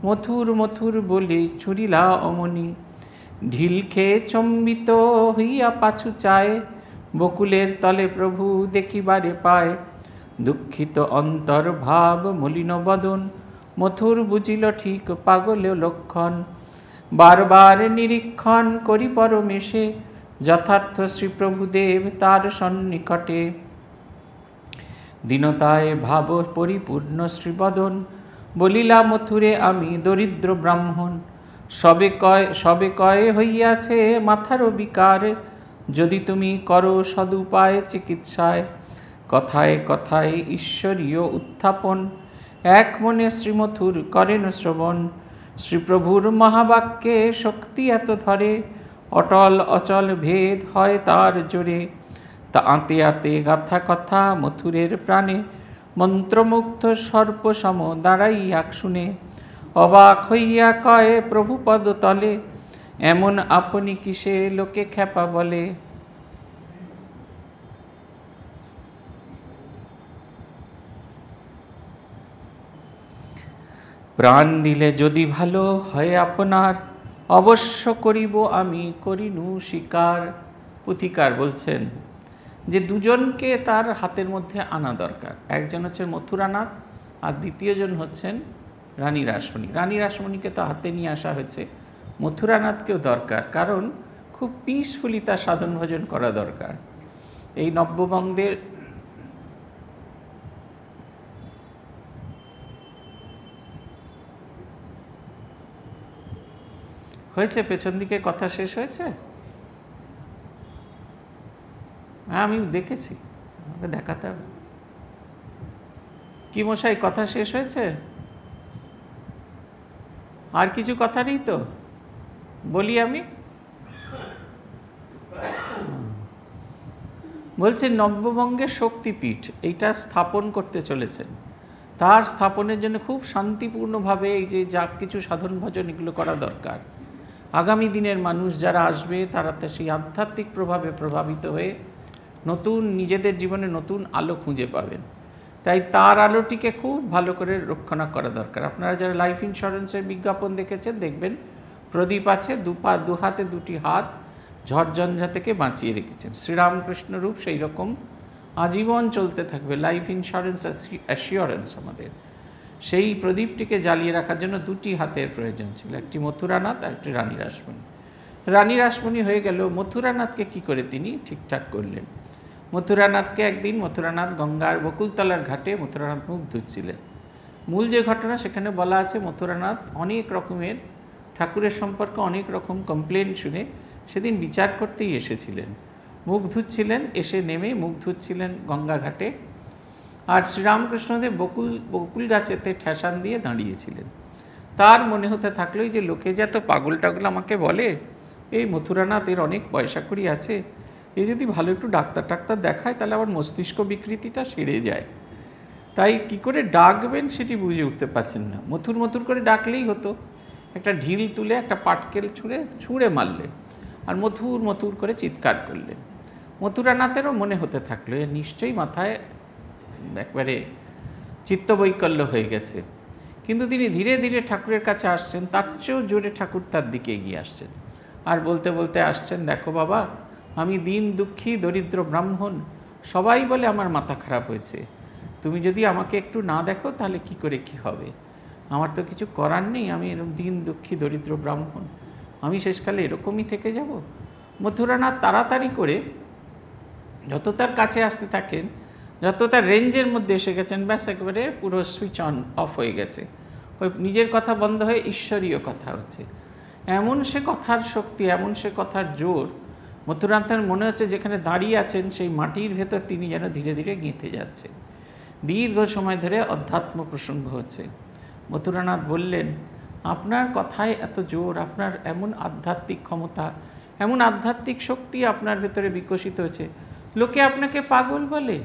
Speaker 1: মথুর মথুর বলে ছুড়িলা অমনি। ঢিল খেয়ে চম্বিত হইয়া পাছু চায়, বকুলের তলে প্রভু দেখিবারে পায়। দুঃখিত অন্তর ভাব মলিন বদন, মথুর বুঝিল ঠিক পাগল লক্ষণ। বারবার নিরীক্ষণ করি পরমেশে, যথার্থ শ্রীপ্রভুদেব তার সন্নিকটে। দীনতায় ভাব পরিপূর্ণ শ্রীবদন, বলিলা মথুরে আমি দরিদ্র ব্রাহ্মণ। সবে কয়ে হইয়াছে মাথারও বিকার, যদি তুমি করো সদুপায় চিকিৎসায়। কথায় কথায় ঈশ্বরীয় উত্থাপন, এক মনে শ্রীমথুর করেন শ্রবণ। শ্রীপ্রভুর মহাবাক্যে শক্তি এত ধরে, অটল অচল ভেদ হয় তার জোরে। তা আঁতে আঁতে গাথা কথা মথুরের প্রাণে, মন্ত্রমুগ্ধ সর্পসম দাঁড়াইয়া শুনে। অবাক হইয়া কয়ে প্রভু পদতলে, এমন আপনি কিসে লোকে খ্যাপা বলে। প্রাণ দিলে যদি ভালো হয় আপনার, অবশ্য করিব আমি করিনু স্বীকার। পুথিকার বলছেন যে দুজনকে তার হাতের মধ্যে আনা দরকার। একজন হচ্ছেন মথুরানাথ, আর দ্বিতীয়জন হচ্ছেন রানী রাসমণি। রানী রাসমণিকে তো হাতে নিয়ে আসা হয়েছে, মথুরানাথকেও দরকার, কারণ খুব পিসফুলি তার সাধন ভজন করা দরকার। এই নব্যবঙ্গের হয়েছে, পেছন দিকে কথা শেষ হয়েছে। হ্যাঁ, আমি দেখেছি, আমাকে দেখাতে হবে। কি মশাই, কথা শেষ হয়েছে? আর কিছু কথা নেই তো? বলি আমি, বলছে নব্যবঙ্গের শক্তিপীঠ এইটা স্থাপন করতে চলেছেন। তার স্থাপনের জন্য খুব শান্তিপূর্ণভাবে এই যে যা কিছু সাধন ভজন এগুলো করা দরকার। আগামী দিনের মানুষ যারা আসবে তারা তো সেই আধ্যাত্মিক প্রভাবে প্রভাবিত হয়ে নতুন নিজেদের জীবনে নতুন আলো খুঁজে পাবেন। তাই তার আলোটিকে খুব ভালো করে রক্ষণা করা দরকার। আপনারা যারা লাইফ ইন্স্যুরেন্সের বিজ্ঞাপন দেখেছেন দেখবেন প্রদীপ আছে, দু হাতে দুটি হাত ঝড়ঝঞ্ঝা থেকে বাঁচিয়ে রেখেছেন। শ্রীরামকৃষ্ণ রূপ সেই রকম আজীবন চলতে থাকবে। লাইফ ইন্স্যুরেন্স অ্যাসিওরেন্স আমাদের সেই প্রদীপটিকে জ্বালিয়ে রাখার জন্য দুটি হাতের প্রয়োজন ছিল, একটি মথুরানাথ আর একটি রানী রাসমণি। রানী রাসমণি হয়ে গেল, মথুরানাথকে কি করে তিনি ঠিকঠাক করলেন। মথুরানাথকে একদিন মথুরানাথ গঙ্গার বকুলতলার ঘাটে মথুরানাথ মুখ ধুচ্ছিলেন। মূল যে ঘটনা সেখানে বলা আছে, মথুরানাথ অনেক রকমের ঠাকুরের সম্পর্কে অনেক রকম কমপ্লেন শুনে সেদিন বিচার করতেই এসেছিলেন। মুখ ধুচ্ছিলেন, এসে নেমে মুখ ধুচ্ছিলেন গঙ্গা ঘাটে, আর শ্রীরামকৃষ্ণদেব বকুল গাছেতে ঠেসান দিয়ে দাঁড়িয়েছিলেন। তার মনে হতে থাকলো যে লোকে যে এত পাগল টাগল আমাকে বলে, এই মথুরানাথ এর অনেক পয়সা কড়ি আছে, এ যদি ভালো একটু ডাক্তার দেখায় তাহলে আমার মস্তিষ্ক বিকৃতিটা সেরে যায়। তাই কি করে ডাকবেন সেটি বুঝে উঠতে পারছেন না। মথুর মথুর করে ডাকলেই হতো, একটা ঢিল তুলে একটা পাটকেল ছুঁড়ে মারলেন আর মথুর মথুর করে চিৎকার করলেন। মথুরানাথেরও মনে হতে থাকলো এ নিশ্চয়ই মাথায় একবারে চিত্তবৈকল্য হয়ে গেছে। কিন্তু তিনি ধীরে ধীরে ঠাকুরের কাছে আসছেন, তার চেয়েও জোরে ঠাকুর তার দিকে এগিয়ে আসছেন আর বলতে বলতে আসছেন, দেখো বাবা, আমি দীন দুঃখী দরিদ্র ব্রাহ্মণ, সবাই বলে আমার মাথা খারাপ হয়েছে, তুমি যদি আমাকে একটু না দেখো তাহলে কি করে কি হবে, আমার তো কিছু করার নেই, আমি এরকম দীন দুঃখী দরিদ্র ব্রাহ্মণ, আমি শেষকালে এরকমই থেকে যাব। মথুরানাথ তাড়াতাড়ি করে যত তার কাছে আসতে থাকেন, যত তার রেঞ্জের মধ্যে এসে গেছেন, ব্যাস একবারে পুরো সুইচ অফ হয়ে গেছে, ওই নিজের কথা বন্ধ হয়ে ঈশ্বরীয় কথা হচ্ছে। এমন সে কথার শক্তি, এমন সে কথার জোর, মথুরানাথের মনে হচ্ছে যেখানে দাঁড়িয়ে আছেন সেই মাটির ভেতর তিনি যেন ধীরে ধীরে গেঁথে যাচ্ছে। দীর্ঘ সময় ধরে অধ্যাত্ম প্রসঙ্গ হচ্ছে। মথুরানাথ বললেন, আপনার কথায় এত জোর, আপনার এমন আধ্যাত্মিক ক্ষমতা, এমন আধ্যাত্মিক শক্তি আপনার ভেতরে বিকশিত হয়েছে, লোকে আপনাকে পাগল বলে।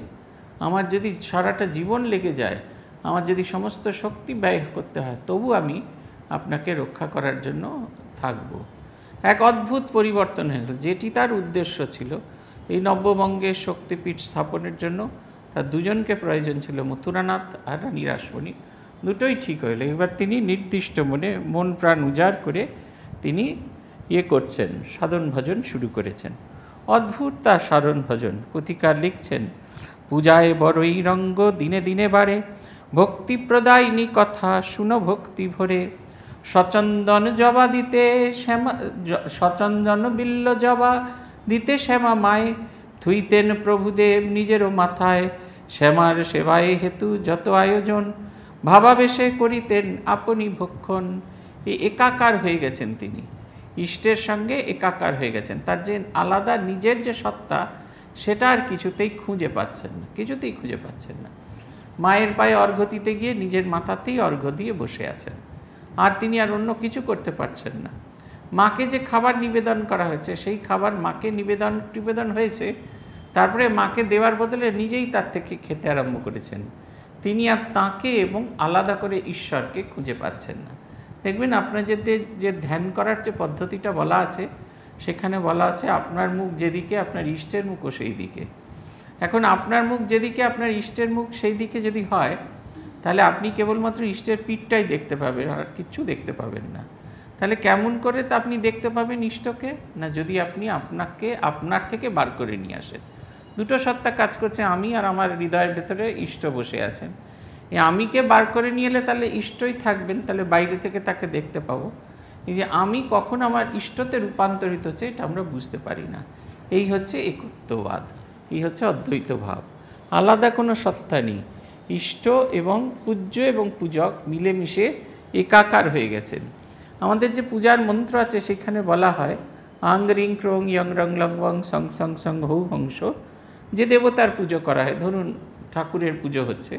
Speaker 1: আমার যদি সারাটা জীবন লেগে যায়, আমার যদি সমস্ত শক্তি ব্যয় করতে হয়, তবু আমি আপনাকে রক্ষা করার জন্য থাকব। এক অদ্ভুত পরিবর্তন হয়ে গেল, যেটি তার উদ্দেশ্য ছিল। এই নব্যবঙ্গের শক্তিপীঠ স্থাপনের জন্য তার দুজনকে প্রয়োজন ছিল, মথুরানাথ আর রানী রাসমণি, দুটোই ঠিক হইল। এবার তিনি নির্দিষ্ট মন প্রাণ উজাড় করে তিনি করছেন, সাধন ভজন শুরু করেছেন। অদ্ভুত তার সাধন ভজন। পুথিকার লিখছেন, পূজায় বড়ই রঙ্গ দিনে দিনে বাড়ে, ভক্তিপ্রদায়িনী কথা শুনো ভক্তি ভরে, সচন্দন জবা দিতে শ্যামা, সচন্দন বিল্ল জবা দিতে শ্যামা মায়, থুইতেন প্রভুদেব নিজেরও মাথায়, শ্যামার সেবায় হেতু যত আয়োজন, ভাবাবেশে করিতেন আপনি ভক্ষণ। এই একাকার হয়ে গেছেন তিনি, ইষ্টের সঙ্গে একাকার হয়ে গেছেন। তার যে আলাদা নিজের যে সত্তা, সেটা আর কিছুতেই খুঁজে পাচ্ছেন না, কিছুতেই খুঁজে পাচ্ছেন না। মায়ের পায়ে অর্ঘ্য দিতে গিয়ে নিজের মাথাতেই অর্ঘ্য দিয়ে বসে আছেন, আর তিনি আর অন্য কিছু করতে পারছেন না। মাকে যে খাবার নিবেদন করা হয়েছে, সেই খাবার মাকে নিবেদন হয়েছে, তারপরে মাকে দেওয়ার বদলে নিজেই তার থেকে খেতে আরম্ভ করেছেন। তিনি আর তাঁকে এবং আলাদা করে ঈশ্বরকে খুঁজে পাচ্ছেন না। দেখবেন আপনার যে ধ্যান করার যে পদ্ধতিটা বলা আছে, সেখানে বলা আছে আপনার মুখ যেদিকে আপনার ইষ্টের মুখও সেই দিকে। এখন আপনার মুখ যেদিকে আপনার ইষ্টের মুখ সেই দিকে যদি হয়, তাহলে আপনি কেবলমাত্র ইষ্টের পিঠটাই দেখতে পাবেন, আর কিচ্ছু দেখতে পাবেন না। তাহলে কেমন করে তা আপনি দেখতে পাবেন ইষ্টকে? না, যদি আপনি আপনাকে আপনার থেকে বার করে নিয়ে আসেন। দুটো সত্তা কাজ করছে, আমি আর আমার হৃদয়ের ভেতরে ইষ্ট বসে আছেন। এই আমিকে বার করে নিয়ে এলে তাহলে ইষ্টই থাকবেন, তাহলে বাইরে থেকে তাকে দেখতে পাবো। এই যে আমি কখন আমার ইষ্টতে রূপান্তরিত হচ্ছে, এটা আমরা বুঝতে পারি না। এই হচ্ছে একত্ববাদ, এই হচ্ছে অদ্বৈত ভাব। আলাদা কোনো সত্তা নেই, ইষ্ট এবং পূজ্য এবং পূজক মিলেমিশে একাকার হয়ে গেছেন। আমাদের যে পূজার মন্ত্র আছে সেখানে বলা হয়, আং রিং ক্রং ইয়ং রং লং ওয়ং সং সং সং হৌ হংস। যে দেবতার পুজো করা হয়, ধরুন ঠাকুরের পুজো হচ্ছে,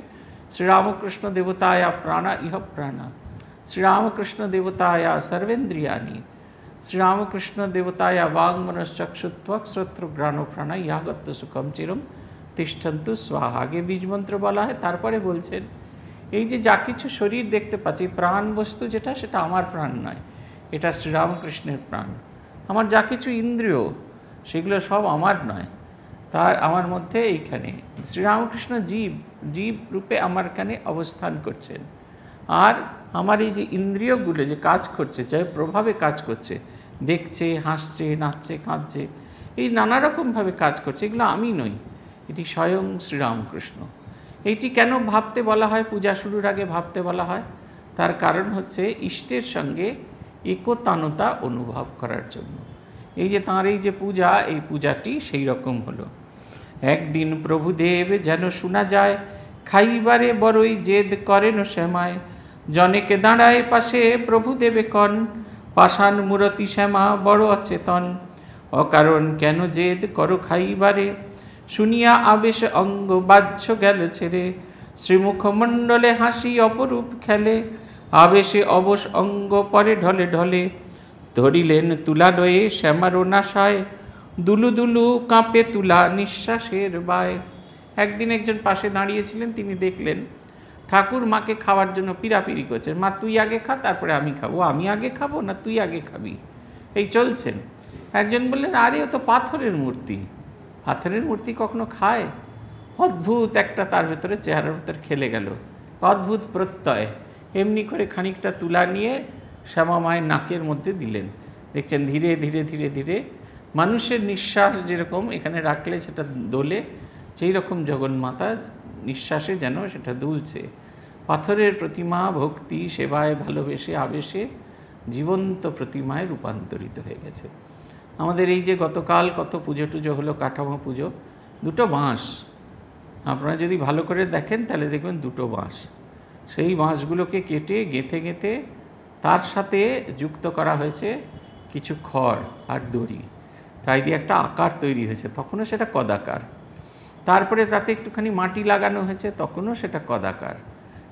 Speaker 1: শ্রীরামকৃষ্ণ দেবতায়া প্রাণা ইহ প্রাণা, শ্রীরামকৃষ্ণ দেবতায়া সর্বেন্দ্রিয়ানি, শ্রীরামকৃষ্ণ দেবতায়া বাং মনশ্চক্ষুত্বক শ্রোত্রঘ্রাণ প্রাণা ইয়াগত্য সুখম চিরম তিষ্ঠন্তু স্বাহা। আগে বীজমন্ত্র বলা হয়, তারপরে বলছেন এই যে যা কিছু শরীর দেখতে পাচ্ছি, প্রাণ বস্তু যেটা, সেটা আমার প্রাণ নয়, এটা শ্রীরামকৃষ্ণের প্রাণ। আমার যা কিছু ইন্দ্রিয়, সেগুলো সব আমার নয়, তার আমার মধ্যে এইখানে শ্রীরামকৃষ্ণ জীব রূপে আমার এখানে অবস্থান করছেন। আর আমার এই যে ইন্দ্রিয়গুলো যে কাজ করছে, চাই প্রভাবে কাজ করছে, দেখছে, হাসছে, নাচছে, কাঁদছে, এই নানা রকমভাবে কাজ করছে, এগুলো আমি নই, এটি স্বয়ং শ্রীরামকৃষ্ণ। এইটি কেন ভাবতে বলা হয়, পূজা শুরুর আগে ভাবতে বলা হয়? তার কারণ হচ্ছে ইষ্টের সঙ্গে একতানতা অনুভব করার জন্য। এই যে তাঁর এই যে পূজা, এই পূজাটি সেই রকম হলো। একদিন প্রভুদেব যেন শোনা যায়, খাইবারে বড়ই জেদ করেন শ্যামায়, জনেকে দাঁড়ায় পাশে প্রভুদেবে কন, পাষাণ মূরতি শ্যামা বড় অচেতন, অকারণ কেন জেদ করো খাইবারে, শুনিয়া আবেশ অঙ্গ বাহ্য গেল ছেড়ে, শ্রীমুখমণ্ডলে হাসি অপরূপ খেলে, আবেশে অবশ অঙ্গ পরে ঢলে ঢলে, ধরিলেন তুলা লয়ে শ্যামারো নাশায়, দুলু দুলু কাঁপে তুলা নিঃশ্বাসের বায়। একদিন একজন পাশে দাঁড়িয়েছিলেন, তিনি দেখলেন ঠাকুর মাকে খাওয়ার জন্য পিরাপিরি করছেন, মা তুই আগে খা তারপরে আমি খাবো, আমি আগে খাবো না তুই আগে খাবি, এই চলছেন। একজন বললেন আরে ও তো পাথরের মূর্তি, পাথরের মূর্তি কখনো খায়? অদ্ভুত একটা তার ভেতরে চেহারার ভেতরে খেলে গেল, অদ্ভুত প্রত্যয়। এমনি করে খানিকটা তুলা নিয়ে শ্যামা মায়ের নাকের মধ্যে দিলেন। দেখছেন ধীরে ধীরে ধীরে ধীরে মানুষের নিঃশ্বাস যেরকম এখানে রাখলে সেটা দোলে, সেই রকম জগন্মাতা নিঃশ্বাসে যেন সেটা দুলছে। পাথরের প্রতিমা ভক্তি সেবায় ভালোবেসে আবেশে জীবন্ত প্রতিমায় রূপান্তরিত হয়ে গেছে। আমাদের এই যে গতকাল কত পুজো টুজো হলো, কাঠামো পুজো, দুটো বাঁশ, আপনারা যদি ভালো করে দেখেন তাহলে দেখবেন দুটো বাঁশ, সেই বাঁশগুলোকে কেটে গেঁথে গেঁথে তার সাথে যুক্ত করা হয়েছে কিছু খড় আর দড়ি, তাই দিয়ে একটা আকার তৈরি হয়েছে, তখনও সেটা কদাকার। তারপরে তাতে একটুখানি মাটি লাগানো হয়েছে, তখনও সেটা কদাকার।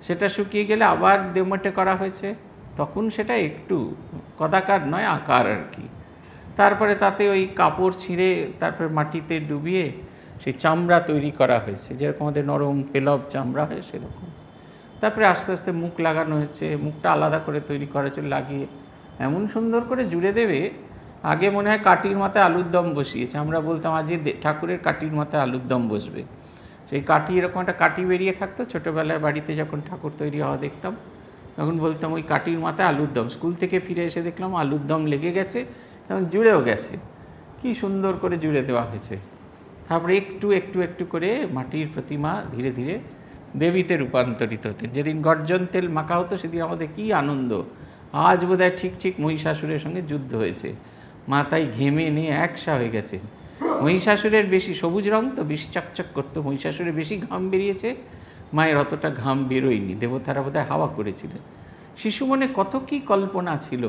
Speaker 1: সেটা শুকিয়ে গেলে আবার দেমটে করা হয়েছে, তখন সেটা একটু কদাকার নয়, আকার আর কি। তারপরে তাতে ওই কাপড় ছিঁড়ে তারপরে মাটিতে ডুবিয়ে সেই চামড়া তৈরি করা হয়েছে, যেরকম আমাদের নরম পেলব চামড়া হয় সেরকম। তারপরে আস্তে আস্তে মুখ লাগানো হয়েছে, মুখটা আলাদা করে তৈরি করা হয়েছে, লাগিয়ে এমন সুন্দর করে জুড়ে দেবে। আগে মনে হয় কাঠির মাথায় আলুর দম বসিয়েছে, আমরা বলতাম আজ ঠাকুরের কাঠির মাথায় আলুর দম বসবে। সেই কাঠি, এরকম একটা কাঠি বেরিয়ে থাকতো ছোটোবেলায়, বাড়িতে যখন ঠাকুর তৈরি হওয়া দেখতাম তখন বলতাম ওই কাঠির মাথায় আলুর দম। স্কুল থেকে ফিরে এসে দেখলাম আলুর দম লেগে গেছে এবং জুড়েও গেছে, কি সুন্দর করে জুড়ে দেওয়া হয়েছে। তারপরে একটু একটু একটু করে মাটির প্রতিমা ধীরে ধীরে দেবীতে রূপান্তরিত হতেন। যেদিন গর্জন তেল মাখা হতো সেদিন আমাদের কী আনন্দ। আজ বোধহয় ঠিক ঠিক মহিষাসুরের সঙ্গে যুদ্ধ হয়েছে, মাথায় ঘেমে নিয়ে একসা হয়ে গেছে। মহিষাসুরের বেশি সবুজ রং তো বেশি চকচক করতো, মহিষাসুরের বেশি ঘাম বেরিয়েছে, মায়ের অতটা ঘাম বেরোয়নি, দেবতারা বোধহয় হাওয়া করেছিলেন। শিশু মনে কত কী কল্পনা ছিল,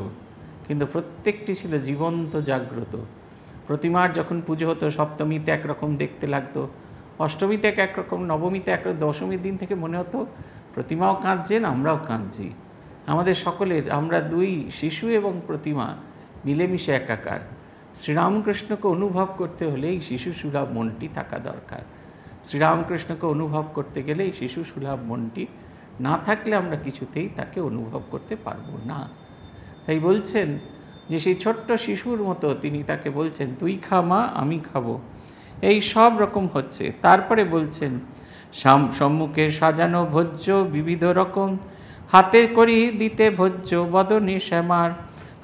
Speaker 1: কিন্তু প্রত্যেকটি ছিল জীবন্ত জাগ্রত। প্রতিমার যখন পুজো হতো সপ্তমীতে একরকম দেখতে লাগতো, অষ্টমীতে একরকম, নবমীতে একরকম, দশমীর দিন থেকে মনে হতো প্রতিমাও কাঁদছেন আমরাও কাঁদছি। আমাদের সকলের, আমরা দুই শিশু এবং প্রতিমা মিলেমিশে একাকার। শ্রীরামকৃষ্ণকে অনুভব করতে হলে এই শিশু সুলভ মনটি থাকা দরকার। শ্রীরামকৃষ্ণকে অনুভব করতে গেলে এই শিশু সুলভ মনটি না থাকলে আমরা কিছুতেই তাকে অনুভব করতে পারবো না। তাই বলছেন যে সেই ছোট্ট শিশুর মতো তিনি তাকে বলছেন তুই খা মা, আমি খাবো, এই সব রকম হচ্ছে। তারপরে বলছেন সম্মুখে সাজানো ভোজ্য বিবিধ রকম, হাতে করি দিতে ভোজ্য বদনে শ্যামার,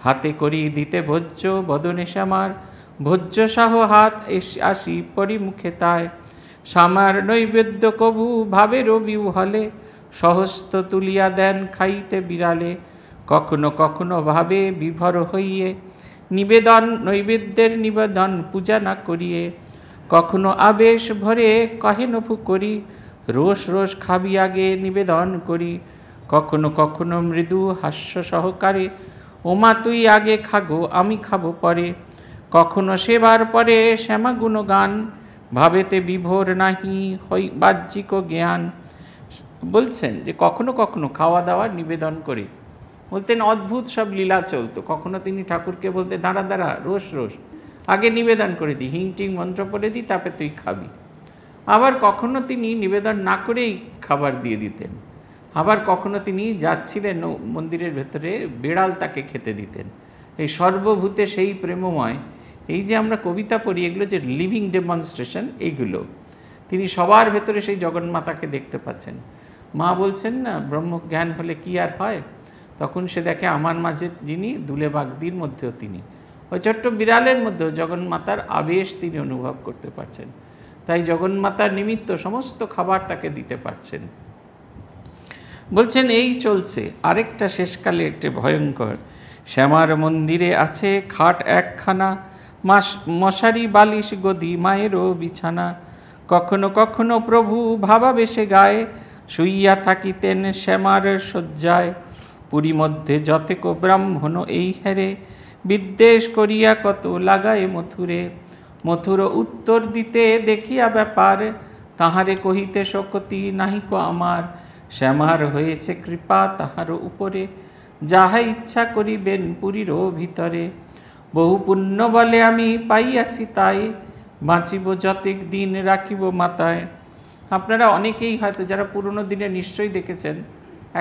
Speaker 1: হাতে করি দিতে ভোজ্য বদনে শ্যামার, ভোজ্য সাহ হাত আসি পরিমুখে তাই, শ্যামার নৈবেদ্য কভু ভাবেরও বিহলে, সহস্ত তুলিয়া দেন খাইতে বিড়ালে, কখনো কখনো ভাবে বিভর হইয়ে, নিবেদন নৈবেদ্যের নিবেদন পূজা না করিয়ে, কখনো আবেশ ভরে কহে নফু করি, রোষ রোষ খাবি আগে নিবেদন করি, কখনো কখনো মৃদু হাস্য সহকারে, ওমা তুই আগে খাগো আমি খাবো পরে, কখনো সেবার পরে শ্যামা গুণগান, ভাবেতে বিভোর নাহি হই বাহ্যিক জ্ঞান। বলছেন যে কখনো কখনো খাওয়া দাওয়া নিবেদন করে, বলতেন অদ্ভুত সব লীলা চলতো। কখনো তিনি ঠাকুরকে বলতে দাঁড়া দাঁড়া রোষ রোষ আগে নিবেদন করে দিই, হিং টিং মন্ত্র পড়ে দিই তারপরে তুই খাবি। আবার কখনো তিনি নিবেদন না করেই খাবার দিয়ে দিতেন। আবার কখনো তিনি যাচ্ছিলেন মন্দিরের ভেতরে, বেড়াল তাকে খেতে দিতেন। এই সর্বভূতে সেই প্রেমময়, এই যে আমরা কবিতা পড়ি এগুলো যে লিভিং ডেমনস্ট্রেশন, এইগুলো তিনি সবার ভেতরে সেই জগন্মাতাকে দেখতে পাচ্ছেন। মা বলছেন না ব্রহ্মজ্ঞান হলে কি আর হয়, তখন সে দেখে আমার মাঝে যিনি দুলে বাগদির মধ্যেও তিনি, ওই ছোট্ট বিড়ালের মধ্যেও জগন্মাতার আবেশ তিনি অনুভব করতে পারছেন। তাই জগন্মাতার নিমিত্ত সমস্ত খাবার তাকে দিতে পারছেন। বলছেন এই চলছে। আরেকটা শেষকালে একটি ভয়ঙ্কর, শ্যামার মন্দিরে আছে খাট একখানা, মশারি বালিশ গদি মায়েরও বিছানা, কখনো কখনো প্রভু ভাবাবেশে গায়ে, শুইয়া থাকিতেন শ্যামার শয্যায়, পুরী মধ্যে যতেক ব্রাহ্মণ এই হেরে, বিদ্বেষ করিয়া কত লাগায় মথুরে, মথুর উত্তর দিতে দেখিয়া ব্যাপার, তাহারে কহিতে শকতি নাহিক আমার, শ্যামার হয়েছে কৃপা তাহার উপরে, যাহা ইচ্ছা করিবেন পুরীরও ভিতরে, বহু পুণ্য বলে আমি পাইয়াছি তাই, বাঁচিব যতেক দিন রাখিব মাতায়, আপনারা অনেকেই হয়তো যারা পুরনো দিনে নিশ্চয়ই দেখেছেন,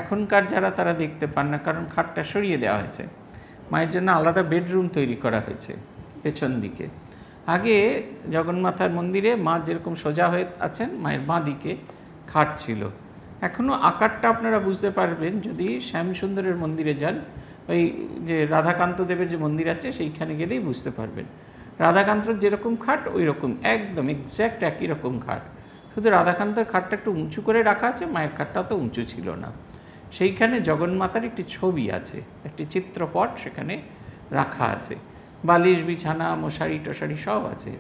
Speaker 1: এখনকার যারা তারা দেখতে পান না, কারণ খাটটা সরিয়ে দেওয়া হয়েছে। মায়ের জন্য আলাদা বেডরুম তৈরি করা হয়েছে পেছন দিকে। আগে জগন্মাতার মন্দিরে মা যেরকম সোজা হয়ে আছেন, মায়ের বাঁ দিকে খাট ছিল। এখনও আকারটা আপনারা বুঝতে পারবেন যদি শ্যামসুন্দরের মন্দিরে যান, ওই যে রাধাকান্ত দেবের যে মন্দির আছে সেইখানে গেলেই বুঝতে পারবেন। রাধাকান্তর যেরকম খাট ওই রকম একদম এক্স্যাক্ট একই রকম খাট, শুধু রাধাকান্তের খাটটা একটু উঁচু করে রাখা আছে, মায়ের খাটটা তো উঁচু ছিল না। সেইখানে জগন্মাতার একটি ছবি আছে, একটি চিত্রপট সেখানে রাখা আছে, বালিশ বিছানা মশারি টশারি সব আছে।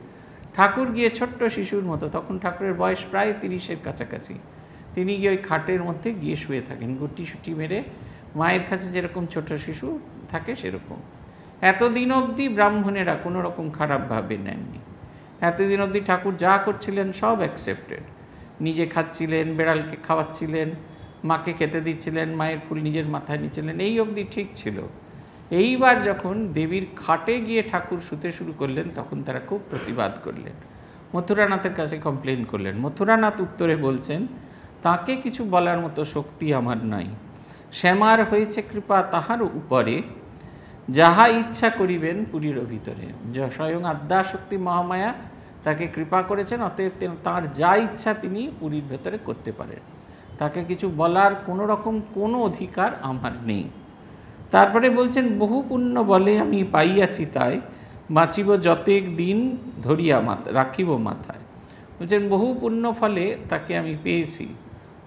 Speaker 1: ঠাকুর গিয়ে ছোট্ট শিশুর মতো, তখন ঠাকুরের বয়স প্রায় 30-এর কাছাকাছি, তিনি গিয়ে ওই খাটের মধ্যে গিয়ে শুয়ে থাকেন, গুটি সুটি মেরে, মায়ের কাছে যেরকম ছোট শিশু থাকে সেরকম। এতদিন অবধি ব্রাহ্মণেরা কোনো রকম খারাপভাবে নেননি। এতদিন অবধি ঠাকুর যা করছিলেন সব অ্যাকসেপ্টেড। নিজে খাচ্ছিলেন, বেড়ালকে খাওয়াচ্ছিলেন, মাকে খেতে দিচ্ছিলেন, মায়ের ফুল নিজের মাথায় নিচ্ছিলেন, এই অবধি ঠিক ছিল। এইবার যখন দেবীর খাটে গিয়ে ঠাকুর শুতে শুরু করলেন, তখন তারা খুব প্রতিবাদ করলেন, মথুরানাথের কাছে কমপ্লেন করলেন। মথুরানাথ উত্তরে বলছেন, তাকে কিছু বলার মতো শক্তি আমার নাই, শ্যামার হয়েছে কৃপা তাহার উপরে, যাহা ইচ্ছা করিবেন পুরীর ভিতরে। স্বয়ং আদ্যাশক্তি মহামায়া তাকে কৃপা করেছেন, অতএব তাঁর যা ইচ্ছা তিনি পুরীর ভেতরে করতে পারেন, তাকে কিছু বলার কোনো রকম কোনো অধিকার আমার নেই। তারপরে বলছেন, বহু পুণ্য বলে আমি পাইয়াছি তাই, বাঁচিব যতেক দিন ধরিয়া রাখিব মাথায়। বলছেন বহু পুণ্য ফলে তাকে আমি পেয়েছি,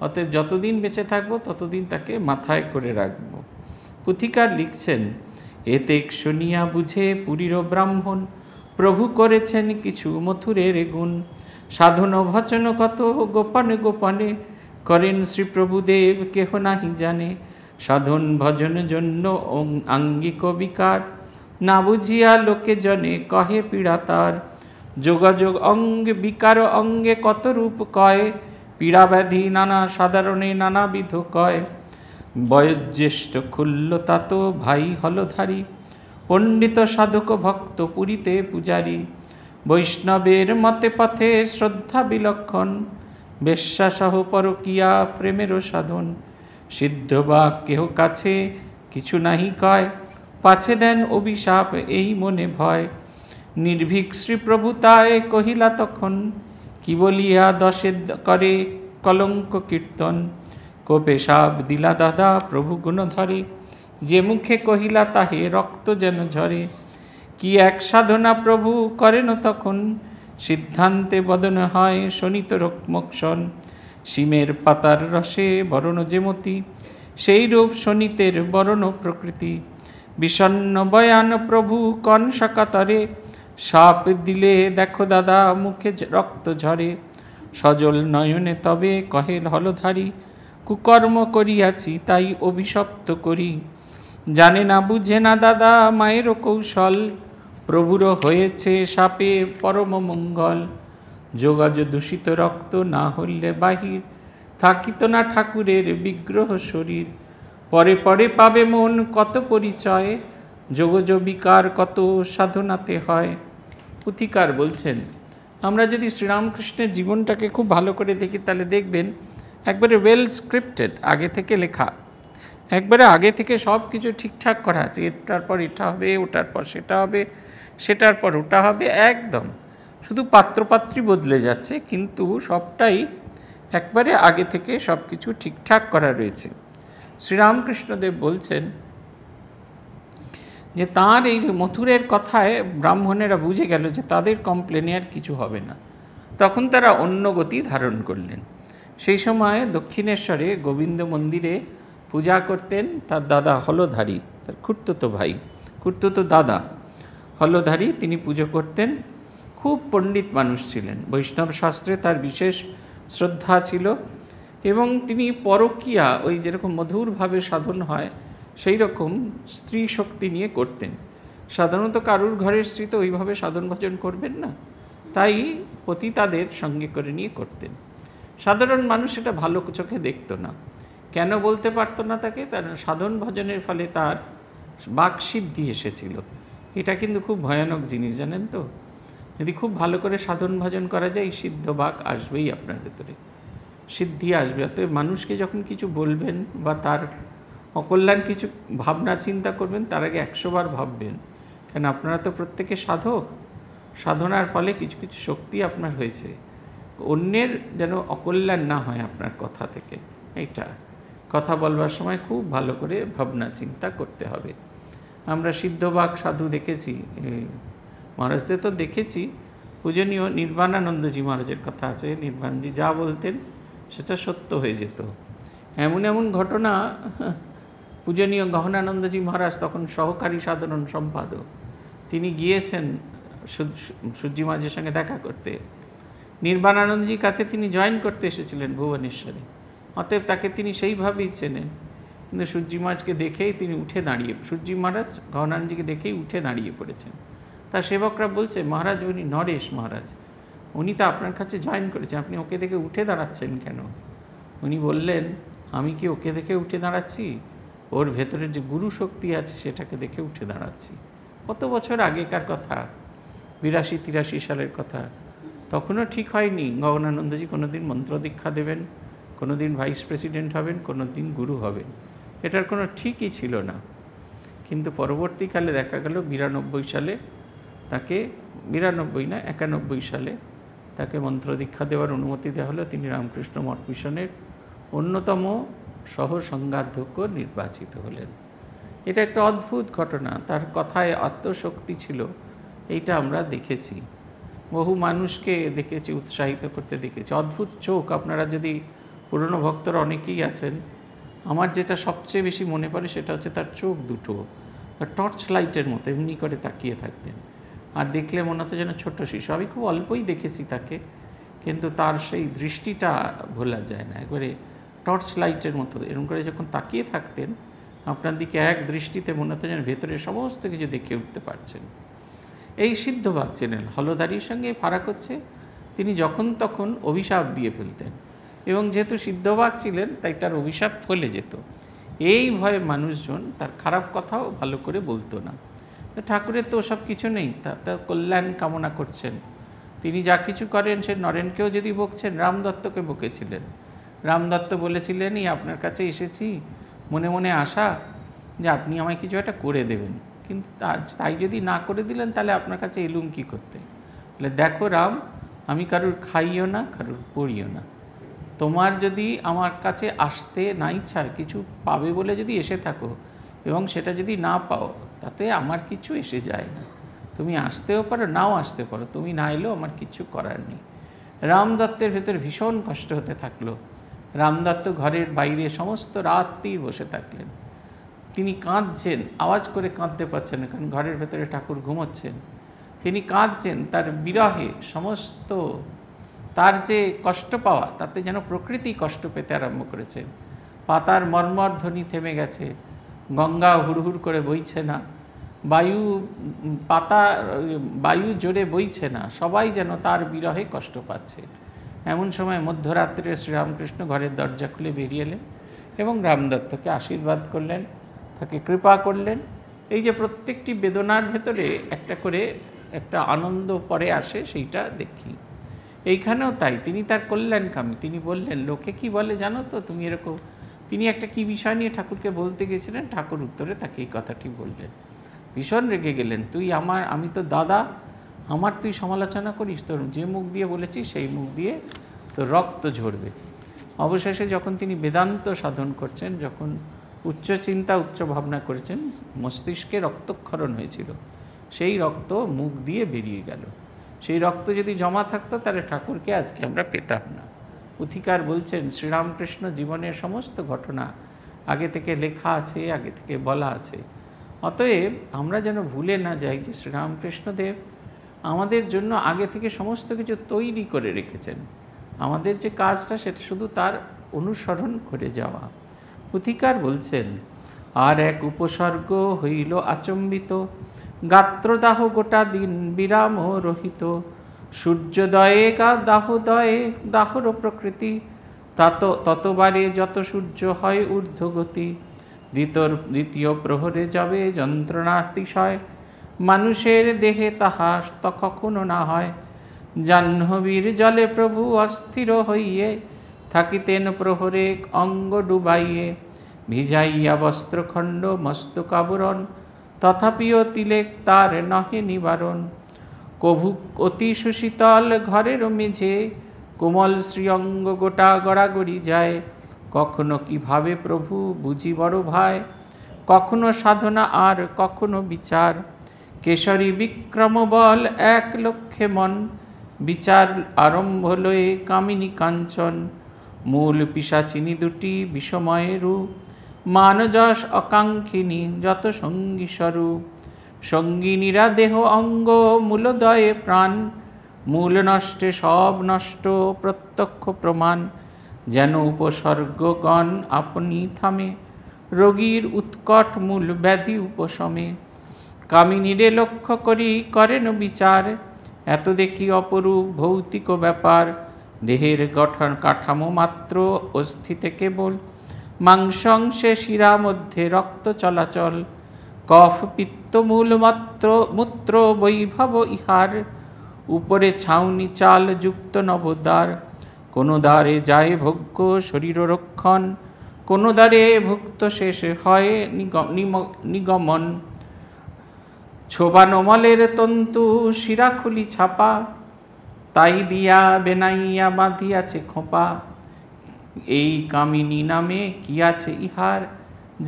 Speaker 1: অতএব যতদিন বেঁচে থাকবো ততদিন তাকে মাথায় করে রাখব। পুথিকার লিখছেন, এতেক শুনিয়া বুঝে পুরীর ব্রাহ্মণ, প্রভু করেছেন কিছু মথুরের গুণ, সাধন ভজন কত গোপনে গোপনে, করেন শ্রীপ্রভুদেব কেহ নাহি জানে, সাধন ভজন জন্য আঙ্গিক বিকার, না বুঝিয়া লোকে জনে কহে পীড়া তার, যোগাযোগ অঙ্গে বিকার অঙ্গে কত রূপ কয়, পীড়া ব্যাধি নানা সাধারণে নানাবিধ কয়, বয়োজ্যেষ্ঠ খুল্ল তাত ভাই হলধারী, পণ্ডিত সাধক ভক্ত পুরীতে পূজারী, বৈষ্ণবের মতে পথে শ্রদ্ধা বিলক্ষণ, বেশ্যাসহ পরকিয়া প্রেমেরও সাধন, সিদ্ধ বা কেহ কাছে কিছু নাহি কয়, পাছে দেন অভিশাপ এই মনে ভয়, নির্ভীক শ্রীপ্রভু তাই কহিলা তখন, কি বলিয়া দশে করে কলঙ্ক কীর্তন, কোপে সাপ দিলা দাদা প্রভু গুণ ধরে, যে মুখে কহিলা তাহে রক্ত যেন ঝরে, কি এক সাধনা প্রভু করেন তখন, সিদ্ধান্তে বদন হয় শোনিত রোকমোক্ষণ, সীমের পাতার রসে বরণ যেমতি, সেই রূপ শোনিতের বরণ প্রকৃতি, বিষণ্ণ বয়ান প্রভু কন সকাতরে, সাপ দিলে দেখো দাদা মুখে রক্ত ঝরে, সজল নয়নে তবে কহে হলধারী, কুকর্ম করিয়াছি তাই অভিশপ্ত করি, জানে না বুঝে না দাদা মায়েরও কৌশল, প্রভুরও হয়েছে সাপে পরম মঙ্গল, যোগাজ দূষিত রক্ত না হইলে বাহির, থাকিত না ঠাকুরের বিগ্রহ শরীর, পরে পরে পাবে মন কত পরিচয়, যোগজ বিকার কত সাধনাতে হয়। পুথিকার বলছেন, আমরা যদি শ্রীরামকৃষ্ণের জীবনটাকে খুব ভালো করে দেখি তাহলে দেখবেন একবারে ওয়েল স্ক্রিপ্টেড, আগে থেকে লেখা, একবারে আগে থেকে সব কিছু ঠিকঠাক করা আছে, এটার পর এটা হবে, ওটার পর সেটা হবে, সেটার পর ওটা হবে, একদম শুধু পাত্রপাত্রী বদলে যাচ্ছে, কিন্তু সবটাই একবারে আগে থেকে সব কিছু ঠিকঠাক করা রয়েছে। শ্রীরামকৃষ্ণদেব বলছেন যে তাঁর এই মথুরের কথায় ব্রাহ্মণেরা বুঝে গেল যে তাদের কমপ্লেনে আর কিছু হবে না, তখন তারা অন্য গতি ধারণ করলেন। সেই সময় দক্ষিণেশ্বরে গোবিন্দ মন্দিরে পূজা করতেন তার দাদা হলধারী, তার খুড়তুতো ভাই, খুড়তুতো দাদা হলধারী, তিনি পুজো করতেন। খুব পণ্ডিত মানুষ ছিলেন, বৈষ্ণব শাস্ত্রে তার বিশেষ শ্রদ্ধা ছিল, এবং তিনি পরকীয়া ওই যেরকম মধুরভাবে সাধন হয় সেই রকম স্ত্রী শক্তি নিয়ে করতেন। সাধারণত কারুর ঘরের স্ত্রী তো ওইভাবে সাধন ভজন করবেন না, তাই পতিতাদের সঙ্গে করে নিয়ে করতেন। সাধারণ মানুষ এটা ভালো চোখে দেখত না। কেন বলতে পারতো না তাকে? তার সাধন ভজনের ফলে তার বাকসিদ্ধি এসেছিল। এটা কিন্তু খুব ভয়ানক জিনিস, জানেন তো? যদি খুব ভালো করে সাধন ভজন করা যায়, সিদ্ধ বাক আসবেই আপনার ভেতরে। সিদ্ধি আসবে। অতএব মানুষকে যখন কিছু বলবেন বা তার অকল্যাণ কিছু ভাবনা চিন্তা করবেন, তার আগে 100 বার ভাববেন। কেন আপনারা তো প্রত্যেকে সাধক, সাধনার ফলে কিছু কিছু শক্তি আপনার হয়েছে, অন্যের যেন অকল্যাণ না হয় আপনার কথা থেকে। এইটা কথা বলবার সময় খুব ভালো করে ভাবনা চিন্তা করতে হবে। আমরা সিদ্ধবাক সাধু দেখেছি, মহারাজদের তো দেখেছি। পূজনীয় নির্বাণানন্দজি মহারাজের কথা আছে, নির্বাণজি যা বলতেন সেটা সত্য হয়ে যেত। এমন এমন ঘটনা, পূজনীয় গহনানন্দজি মহারাজ তখন সহকারী সাধারণ সম্পাদক, তিনি গিয়েছেন সূর্যি মহারাজের সঙ্গে দেখা করতে। নির্বাণানন্দজির কাছে তিনি জয়েন করতে এসেছিলেন ভুবনেশ্বরে, অতএব তাকে তিনি সেইভাবেই চেনেন। কিন্তু সূর্যি মহারাজকে দেখেই তিনি উঠে দাঁড়িয়ে, সূর্যি মহারাজ গহনানন্দজিকে দেখেই উঠে দাঁড়িয়ে পড়েছেন। তার সেবকরা বলছে, মহারাজ উনি নরেশ মহারাজ, উনি তো আপনার কাছে জয়েন করেছেন, আপনি ওকে দেখে উঠে দাঁড়াচ্ছেন কেন? উনি বললেন, আমি কি ওকে দেখে উঠে দাঁড়াচ্ছি? ওর ভেতরে যে গুরু শক্তি আছে সেটাকে দেখে উঠে দাঁড়াচ্ছি। কত বছর আগেকার কথা, 82-83 সালের কথা। তখনও ঠিক হয়নি গগনানন্দজি কোনো দিন মন্ত্র দীক্ষা দেবেন, কোনো দিন ভাইস প্রেসিডেন্ট হবেন, কোনো দিন গুরু হবেন, এটার কোনো ঠিকই ছিল না। কিন্তু পরবর্তীকালে দেখা গেল 92 সালে তাকে, 92 না 91 সালে তাকে মন্ত্র দীক্ষা দেওয়ার অনুমতি দেওয়া হলো। তিনি রামকৃষ্ণ মঠ মিশনের অন্যতম সহ সংঘাধ্যক্ষ নির্বাচিত হলেন। এটা একটা অদ্ভুত ঘটনা, তার কথায় আত্মশক্তি ছিল, এইটা আমরা দেখেছি। বহু মানুষকে দেখেছি, উৎসাহিত করতে দেখেছি। অদ্ভুত চোখ, আপনারা যদি পুরনো ভক্তরা অনেকেই আছেন, আমার যেটা সবচেয়ে বেশি মনে পড়ে সেটা হচ্ছে তার চোখ দুটো, তার টর্চ লাইটের মতো এমনি করে তাকিয়ে থাকতেন। আর দেখলে মনে হতো যেন ছোট্ট শিশু। আমি খুব অল্পই দেখেছি তাকে, কিন্তু তার সেই দৃষ্টিটা ভোলা যায় না। একবারে টর্চ লাইটের মতো এরকম করে যখন তাকিয়ে থাকতেন, আপনার দিকে এক দৃষ্টিতে মনে হতো যেন ভেতরে সমস্ত কিছু দেখে উঠতে পারছেন। এই সিদ্ধবাক চ্যানেল হলদারির সঙ্গে ফারাক হচ্ছে, তিনি যখন তখন অভিশাপ দিয়ে ফেলতেন, এবং যেহেতু সিদ্ধবাক ছিলেন তাই তার অভিশাপ ফলে যেত। এই ভয়ে মানুষজন তার খারাপ কথাও ভালো করে বলতো না। ঠাকুরের তো সব কিছু নেই, তার কল্যাণ কামনা করছেন। তিনি যা কিছু করেন, সে নরেনকেও যদি বকছেন, রামদত্তকে বকেছিলেন। রামদত্ত বলেছিলেন, এই আপনার কাছে এসেছি মনে মনে আশা যে আপনি আমায় কিছু একটা করে দেবেন, কিন্তু তাই যদি না করে দিলেন তাহলে আপনার কাছে এলুম কী করতে? বলে, দেখো রাম, আমি কারুর খাইও না, কারুর পড়িও না। তোমার যদি আমার কাছে আসতে না ইচ্ছা, কিছু পাবে বলে যদি এসে থাকো এবং সেটা যদি না পাও, তাতে আমার কিছু এসে যায় না। তুমি আসতেও পারো, নাও আসতে পারো, তুমি না এলেও আমার কিছু করার নেই। রামদত্তের ভেতর ভীষণ কষ্ট হতে থাকলো। রামদত্ত ঘরের বাইরে সমস্ত রাত্রি বসে থাকলেন। তিনি কাঁদছেন, আওয়াজ করে কাঁদতে পারছেন না, কারণ ঘরের ভেতরে ঠাকুর ঘুমোচ্ছেন। তিনি কাঁদছেন, তার বিরহে সমস্ত তার যে কষ্ট পাওয়া, তাতে যেন প্রকৃতি কষ্ট পেতে আরম্ভ করেছেন। পাতার মর্মর ধ্বনি থেমে গেছে, গঙ্গা হুড়হুড় করে বইছে না, বায়ু জোরে বইছে না, সবাই যেন তার বিরহে কষ্ট পাচ্ছে। এমন সময় মধ্যরাত্রে শ্রীরামকৃষ্ণ ঘরের দরজা খুলে বেরিয়ে এলেন এবং রামদত্তকে আশীর্বাদ করলেন, তাকে কৃপা করলেন। এই যে প্রত্যেকটি বেদনার ভেতরে একটা করে একটা আনন্দ পরে আসে, সেইটা দেখি। এইখানেও তাই, তিনি তার কল্যাণকামী। তিনি বললেন, লোকে কি বলে জানো তো তুমি এরকম। তিনি একটা কি বিষয় নিয়ে ঠাকুরকে বলতে গেছিলেন, ঠাকুর উত্তরে তাকে এই কথাটি বললেন। ভীষণ রেগে গেলেন, আমি তো দাদা, আমার তুই সমালোচনা করিস, তোর যে মুখ দিয়ে বলেছিস সেই মুখ দিয়ে তোর রক্ত ঝরবে। অবশেষে যখন তিনি বেদান্ত সাধন করছেন, যখন উচ্চ চিন্তা উচ্চ ভাবনা করেছেন, মস্তিষ্কে রক্তক্ষরণ হয়েছিল, সেই রক্ত মুখ দিয়ে বেরিয়ে গেল। সেই রক্ত যদি জমা থাকতো তাহলে ঠাকুরকে আজকে আমরা পেতাম না। পুথিকার বলছেন, শ্রীরামকৃষ্ণ জীবনের সমস্ত ঘটনা আগে থেকে লেখা আছে, আগে থেকে বলা আছে। অতএব আমরা যেন ভুলে না যাই যে শ্রীরামকৃষ্ণদেব আমাদের জন্য আগে থেকে সমস্ত কিছু তৈরি করে রেখেছেন। আমাদের যে কাজটা সেটা শুধু তার অনুসরণ করে যাওয়া। পুথিকার বলছেন, আর এক উপসর্গ হইল আচম্বিত, গাত্রদাহ গোটা দিন বিরাম রহিত, সূর্যোদয়ে গা দাহোদয়ে দাহর প্রকৃতি, ততবারে যত সূর্য হয় ঊর্ধ্বগতি, দ্বিতীয় প্রহরে যাবে যন্ত্রণাতিশয়, মানুষের দেহে তাহা কখনো না হয়, জাহ্নবীর জলে প্রভু অস্থির হইয়ে থাকিতেন প্রহরে অঙ্গ ডুবাইয়ে, ভিজাইয়া বস্ত্রখণ্ড মস্তক আবরণ, তথাপিও তিলেক তার নহে নিবারণ। কভু অতি সুশীতল ঘরের মেঝে, কোমল শ্রীঅঙ্গ গোটা গড়াগড়ি যায়। কখনো কিভাবে প্রভু বুঝি বড় ভাই, কখনো সাধনা আর কখনো বিচার। কেশরী বিক্রম বল এক লক্ষে মন, বিচার আরম্ভ লয়ে কামিনী কাঞ্চন। মূল পিশাচিনী দুটি বিষময় রূপ, মানযশ আকাঙ্ক্ষিনী যত সঙ্গী স্বরূপ। সঙ্গিনীরা দেহ অঙ্গ মূলদয়ে প্রাণ, মূল নষ্টে সব নষ্ট প্রত্যক্ষ প্রমাণ। যেন উপসর্গগণ আপনি থামে, রোগীর উৎকট মূল ব্যাধি উপশমে। কামিনীরে লক্ষ্য করি করেন বিচার, এত দেখি অপরূপ ভৌতিক ব্যাপার। দেহের গঠন কাঠামো মাত্র, অস্থিতে কেবল মাংস অংশে শিরা মধ্যে রক্ত চলাচল। কফ পিত্ত মূল মাত্র মূত্র বৈভব ইহার, উপরে ছাউনি চাল যুক্ত নবদ্বার। কোন দ্বারে যায় ভোগ্য শরীর রক্ষণ, কোন দ্বারে ভুক্ত শেষে হয় নিগমন। ছোবানো মলের তন্তু শিরা খুলি ছাপা, তাই দিয়া বেনাইয়া বাঁধিয়াছে খোঁপা। এই কামিনী নামে কি আছে ইহার,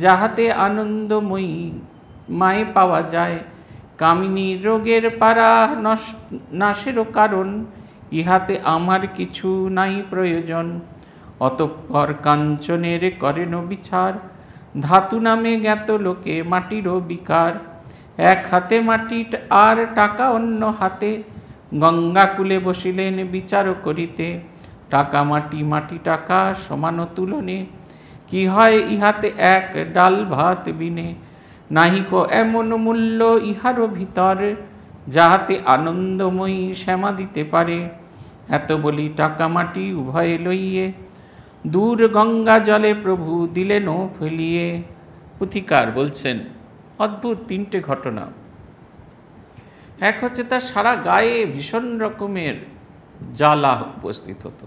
Speaker 1: যাহাতে আনন্দময়ী মায়ে পাওয়া যায়। কামিনী রোগের পারা নাশেরও কারণ, ইহাতে আমার কিছু নাই প্রয়োজন। অতঃপর কাঞ্চনের করেন বিচার, ধাতু নামে জ্ঞাত লোকে মাটিরও বিকার। এক হাতে মাটি আর টাকা অন্য হাতে, গঙ্গাকুলে বসিলেন বিচার করিতে। টাকা মাটি মাটি টাকা সমান তুলনে, কি হয় ইহাতে এক ডাল ভাত বিনে। নাহিক এমন মূল্য ইহারও ভিতর, যাহাতে আনন্দময়ী শ্যামা দিতে পারে। এত বলি টাকা মাটি উভয়ে লইয়ে, দূর গঙ্গা জলে প্রভু দিলেন ফেলিয়ে। পুথিকার বলছেন অদ্ভুত তিনটে ঘটনা। এক হচ্ছে তার সারা গায়ে ভীষণ রকমের জ্বালা উপস্থিত হতো।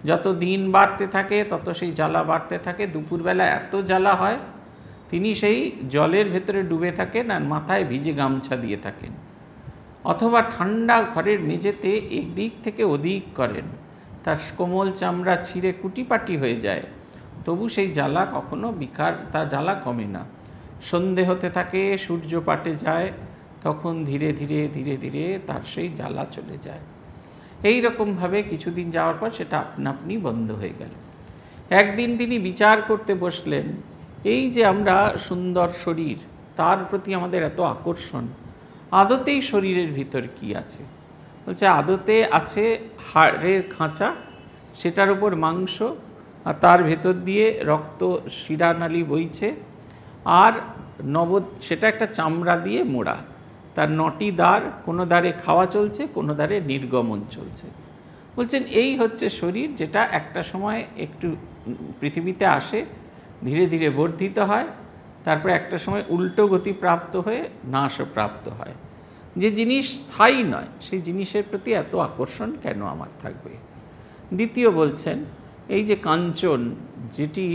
Speaker 1: যত দিন বাড়তে থাকে তত সেই জ্বালা বাড়তে থাকে। দুপুরবেলা এত জ্বালা হয়, তিনি সেই জলের ভেতরে ডুবে থাকেন আর মাথায় ভিজে গামছা দিয়ে থাকেন। অথবা ঠান্ডা ঘরের মেঝেতে একদিক থেকে ওদিক করেন, তার কোমল চামড়া ছিঁড়ে কুটিপাটি হয়ে যায়, তবু সেই জ্বালা কখনো তার জ্বালা কমে না। সন্ধে হতে থাকে, সূর্য পাটে যায়, তখন ধীরে ধীরে ধীরে ধীরে তার সেই জ্বালা চলে যায়। এই রকমভাবে কিছুদিন যাওয়ার পর সেটা আপনা আপনি বন্ধ হয়ে গেল। একদিন তিনি বিচার করতে বসলেন, এই যে আমরা সুন্দর শরীর, তার প্রতি আমাদের এত আকর্ষণ, আদতেই শরীরের ভিতর কি আছে? বলছে আদতে আছে হাড়ের খাঁচা, সেটার উপর মাংস, আর তার ভেতর দিয়ে রক্ত শিরানালী বইছে, আর সেটা একটা চামড়া দিয়ে মোড়া, তার 9টি দ্বার, কোনো দ্বারে খাওয়া চলছে, কোনো দ্বারে নির্গমন চলছে। বলছেন এই হচ্ছে শরীর, যেটা একটা সময় একটু পৃথিবীতে আসে, ধীরে ধীরে বর্ধিত হয়, তারপরে একটা সময় উল্টো গতি প্রাপ্ত হয়ে নাশও প্রাপ্ত হয়। যে জিনিস স্থায়ী নয়, সেই জিনিসের প্রতি এত আকর্ষণ কেন আমার থাকবে? দ্বিতীয় বলছেন, এই যে কাঞ্চন, যেটি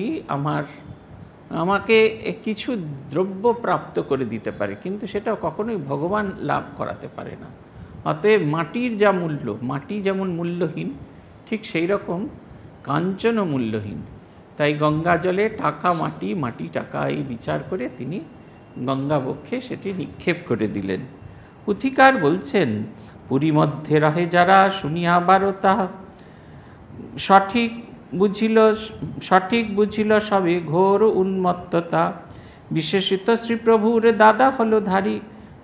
Speaker 1: আমাকে কিছু দ্রব্য প্রাপ্ত করে দিতে পারে, কিন্তু সেটা কখনোই ভগবান লাভ করাতে পারে না। অতএব মাটির যা মূল্য, মাটি যেমন মূল্যহীন, ঠিক সেই রকম কাঞ্চনও মূল্যহীন। তাই গঙ্গা জলে টাকা মাটি, মাটি টাকা, এই বিচার করে তিনি গঙ্গা বক্ষে সেটি নিক্ষেপ করে দিলেন। পুথিকার বলছেন, পুরী মধ্যে রহে যারা শুনিয়া বারতা, সঠিক বুঝিল সবে ঘোর উন্মত্ততা। বিশেষিত শ্রীপ্রভুর দাদা হল ধারী,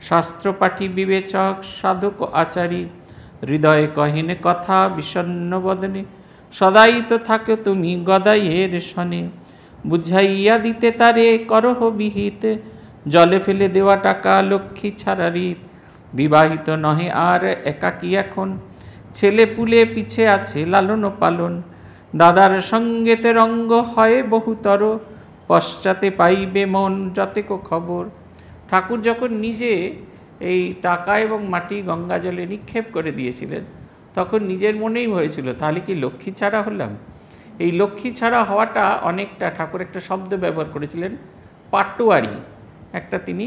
Speaker 1: শাস্ত্রপাঠী বিবেচক সাধক আচারী। হৃদয়ে কহিন কথা বিষণ্ণ বদনে, সদাই তো থাকো তুমি গদাইয়ের শনে। বুঝাইয়া দিতে তারে করহ বিহিত, জলে ফেলে দেওয়া টাকা লক্ষ্মী ছাড়া রীত। বিবাহিত নহে আর একাকী এখন, ছেলে পুলে পিছে আছে লালন পালন। দাদার সঙ্গেতে রঙ্গ হয় বহুতর, পশ্চাতে পাইবে মন যতেক খবর। ঠাকুর যখন নিজে এই টাকা এবং মাটি গঙ্গা জলে নিক্ষেপ করে দিয়েছিলেন, তখন নিজের মনেই হয়েছিল, তাহলে কি লক্ষ্মী ছাড়া হলাম? এই লক্ষ্মী ছাড়া হওয়াটা অনেকটা, ঠাকুর একটা শব্দ ব্যবহার করেছিলেন, পাটোয়ারি, একটা তিনি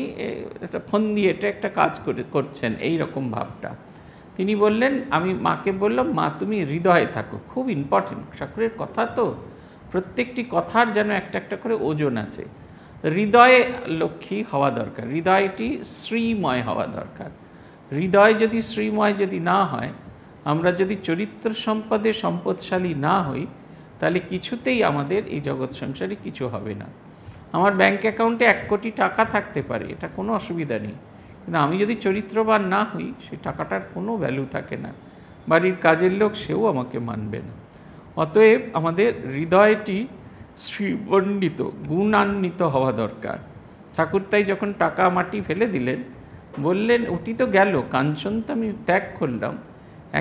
Speaker 1: একটা ফন্দি, এটা একটা কাজ করছেন, এই রকম ভাবটা। তিনি বললেন, আমি মাকে বললাম, মা তুমি হৃদয়ে থাকো, খুব ইম্পর্টেন্ট, ঠাকুরের কথা তো, প্রত্যেকটি কথার যেন একটা একটা করে ওজন আছে। হৃদয়ে লক্ষ্মী হওয়া দরকার, হৃদয়টি শ্রীময় হওয়া দরকার। হৃদয় যদি শ্রীময় যদি না হয়, আমরা যদি চরিত্র সম্পদে সম্পদশালী না হই, তাহলে কিছুতেই আমাদের এই জগৎ সংসারে কিছু হবে না। আমার ব্যাংক অ্যাকাউন্টে 1 কোটি টাকা থাকতে পারে, এটা কোনো অসুবিধা নেই, কিন্তু আমি যদি চরিত্রবান না হই, সেই টাকাটার কোনো ভ্যালু থাকে না। বাড়ির কাজের লোক সেও আমাকে মানবে না। অতএব আমাদের হৃদয়টি শ্রীমণ্ডিত, গুণান্বিত হওয়া দরকার। ঠাকুর তাই যখন টাকা মাটি ফেলে দিলেন, বললেন ওটি তো গেল, কাঞ্চন তো আমি ত্যাগ করলাম,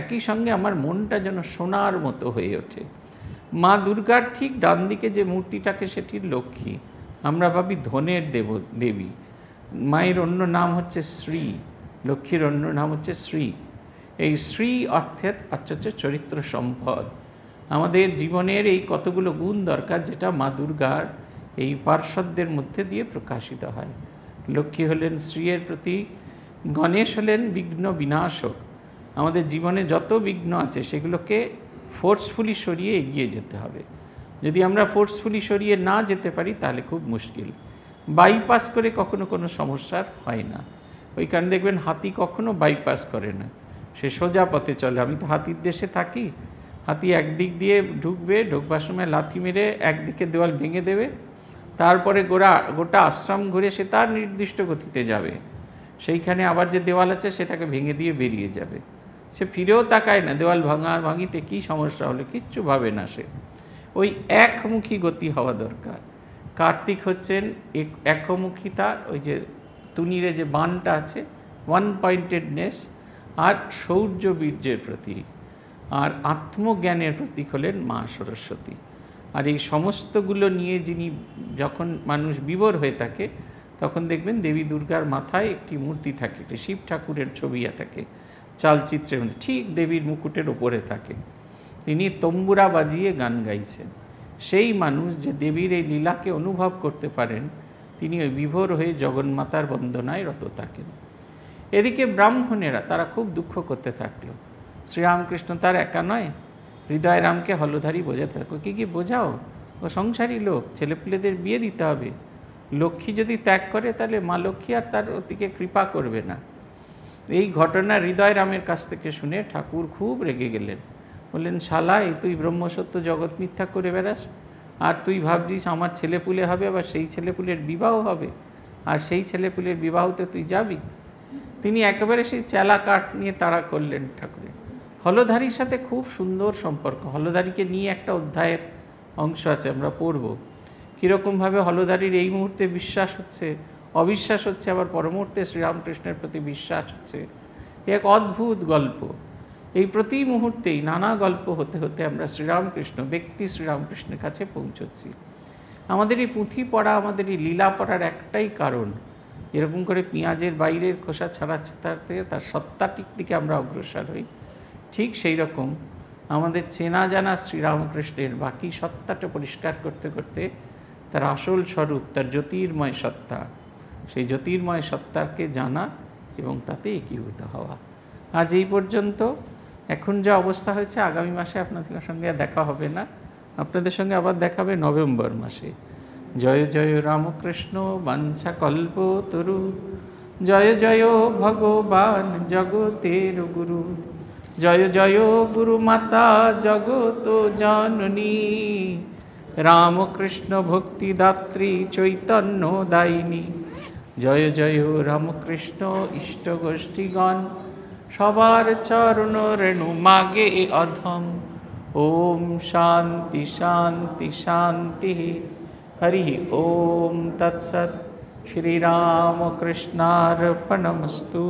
Speaker 1: একই সঙ্গে আমার মনটা যেন সোনার মতো হয়ে ওঠে। মা দুর্গার ঠিক ডান দিকে যে মূর্তিটাকে, সেটির লক্ষ্মী, আমরা ভাবি ধনের দেবী। মায়ের অন্য নাম হচ্ছে শ্রী, লক্ষ্মীর অন্য নাম হচ্ছে শ্রী। এই শ্রী অর্থের হচ্ছে চরিত্র সম্পদ। আমাদের জীবনের এই কতগুলো গুণ দরকার, যেটা মা দুর্গার এই পার্শ্বদের মধ্যে দিয়ে প্রকাশিত হয়। লক্ষ্মী হলেন শ্রীয়ের প্রতি, গণেশ হলেন বিঘ্ন বিনাশক। আমাদের জীবনে যত বিঘ্ন আছে সেগুলোকে ফোর্সফুলি সরিয়ে এগিয়ে যেতে হবে। যদি আমরা ফোর্সফুলি সরিয়ে না যেতে পারি, তাহলে খুব মুশকিল। বাইপাস করে কখনো কোনো সমস্যার হয় না। ওই কারণে দেখবেন হাতি কখনো বাইপাস করে না, সে সোজা পথে চলে। আমি তো হাতির দেশে থাকি, হাতি একদিক দিয়ে ঢুকবে, ঢুকবার সময় লাথি মেরে একদিকে দেওয়াল ভেঙে দেবে, তারপরে গোটা আশ্রম ঘুরে সে তার নির্দিষ্ট গতিতে যাবে, সেইখানে আবার যে দেওয়াল আছে সেটাকে ভেঙে দিয়ে বেরিয়ে যাবে। সে ফিরেও তাকায় না, দেওয়াল ভাঙিতে কী সমস্যা হলে, কিচ্ছু ভাবে না সে। ওই একমুখী গতি হওয়া দরকার। কার্তিক হচ্ছেন একমুখিতা, ওই যে তুনিরে যে বানটা আছে, ওয়ান পয়েন্টেডনেস, আর শৌর্য বীর্যের প্রতীক, আর আত্মজ্ঞানের প্রতীক হলেন মা সরস্বতী। আর এই সমস্তগুলো নিয়ে যিনি, যখন মানুষ বিভোর হয়ে থাকে, তখন দেখবেন দেবী দুর্গার মাথায় একটি মূর্তি থাকে, একটি শিব ঠাকুরের ছবি থাকে চালচিত্রের মধ্যে, ঠিক দেবীর মুকুটের ওপরে থাকে। তিনি তম্বুরা বাজিয়ে গান গাইছেন। সেই মানুষ যে দেবীর এই লীলাকে অনুভব করতে পারেন, তিনি ওই বিভোর হয়ে জগন্মাতার বন্দনায় রত থাকেন। এদিকে ব্রাহ্মণেরা তারা খুব দুঃখ করতে থাকলো। শ্রীরামকৃষ্ণ তার একা নয়, হৃদয় রামকে হলধারী বোঝাতে থাকো, কি বোঝাও, ও সংসারী লোক, ছেলেপুলেদের বিয়ে দিতে হবে। লক্ষ্মী যদি ত্যাগ করে, তাহলে মা লক্ষ্মী আর তার ওদিকে কৃপা করবে না। এই ঘটনা হৃদয় রামের কাছ থেকে শুনে ঠাকুর খুব রেগে গেলেন। বললেন, শালা, এই তুই ব্রহ্মসত্য জগৎ মিথ্যা করে বেড়াস, আর তুই ভাবছিস আমার ছেলেপুলে হবে, আবার সেই ছেলেপুলের বিবাহ হবে, আর সেই ছেলেপুলের বিবাহতে তুই যাবি। তিনি একেবারে সেই চেলা কাঠ নিয়ে তাড়া করলেন ঠাকুরের। হলধারীর সাথে খুব সুন্দর সম্পর্ক। হলধারীকে নিয়ে একটা অধ্যায়ের অংশ আছে, আমরা পড়ব কীরকমভাবে হলধারীর এই মুহূর্তে বিশ্বাস হচ্ছে, অবিশ্বাস হচ্ছে, আবার পরমুহূর্তে শ্রীরামকৃষ্ণের প্রতি বিশ্বাস হচ্ছে। এক অদ্ভুত গল্প। এই প্রতি মুহূর্তেই নানা গল্প হতে হতে আমরা শ্রীরামকৃষ্ণ, ব্যক্তি শ্রীরামকৃষ্ণের কাছে পৌঁছচ্ছি। আমাদের এই পুঁথি পড়া, আমাদের এই লীলা পড়ার একটাই কারণ, এরকম করে পেঁয়াজের বাইরের খোসা ছাড়াতে তার সত্তাটির দিকে আমরা অগ্রসর হই। ঠিক সেই রকম আমাদের চেনা জানা শ্রীরামকৃষ্ণের বাকি সত্তাটা পরিষ্কার করতে করতে তার আসল স্বরূপ, তার জ্যোতির্ময় সত্তা, সেই জ্যোতির্ময় সত্তাকে জানা এবং তাতে একীভূত হওয়া। আজ এই পর্যন্ত। এখন যা অবস্থা হয়েছে, আগামী মাসে আপনাদের সঙ্গে দেখা হবে না, আপনাদের সঙ্গে আবার দেখা হবে নভেম্বর মাসে। জয় জয় রামকৃষ্ণ বাঞ্ছা কল্পতরু, জয় জয় ভগবান জগতের গুরু, জয় জয় গুরু মাতা জগত জননী, রামকৃষ্ণ ভক্তিদাত্রী চৈতন্য দায়িনী। জয় জয় রামকৃষ্ণ ইষ্ট গোষ্ঠীগণ, সবার চরণ রেণু মাগে অধম। ওম শান্তি শান্তি শান্তি। হরি ওম তৎসৎ। শ্রীরামকৃষ্ণার্পণমস্তু।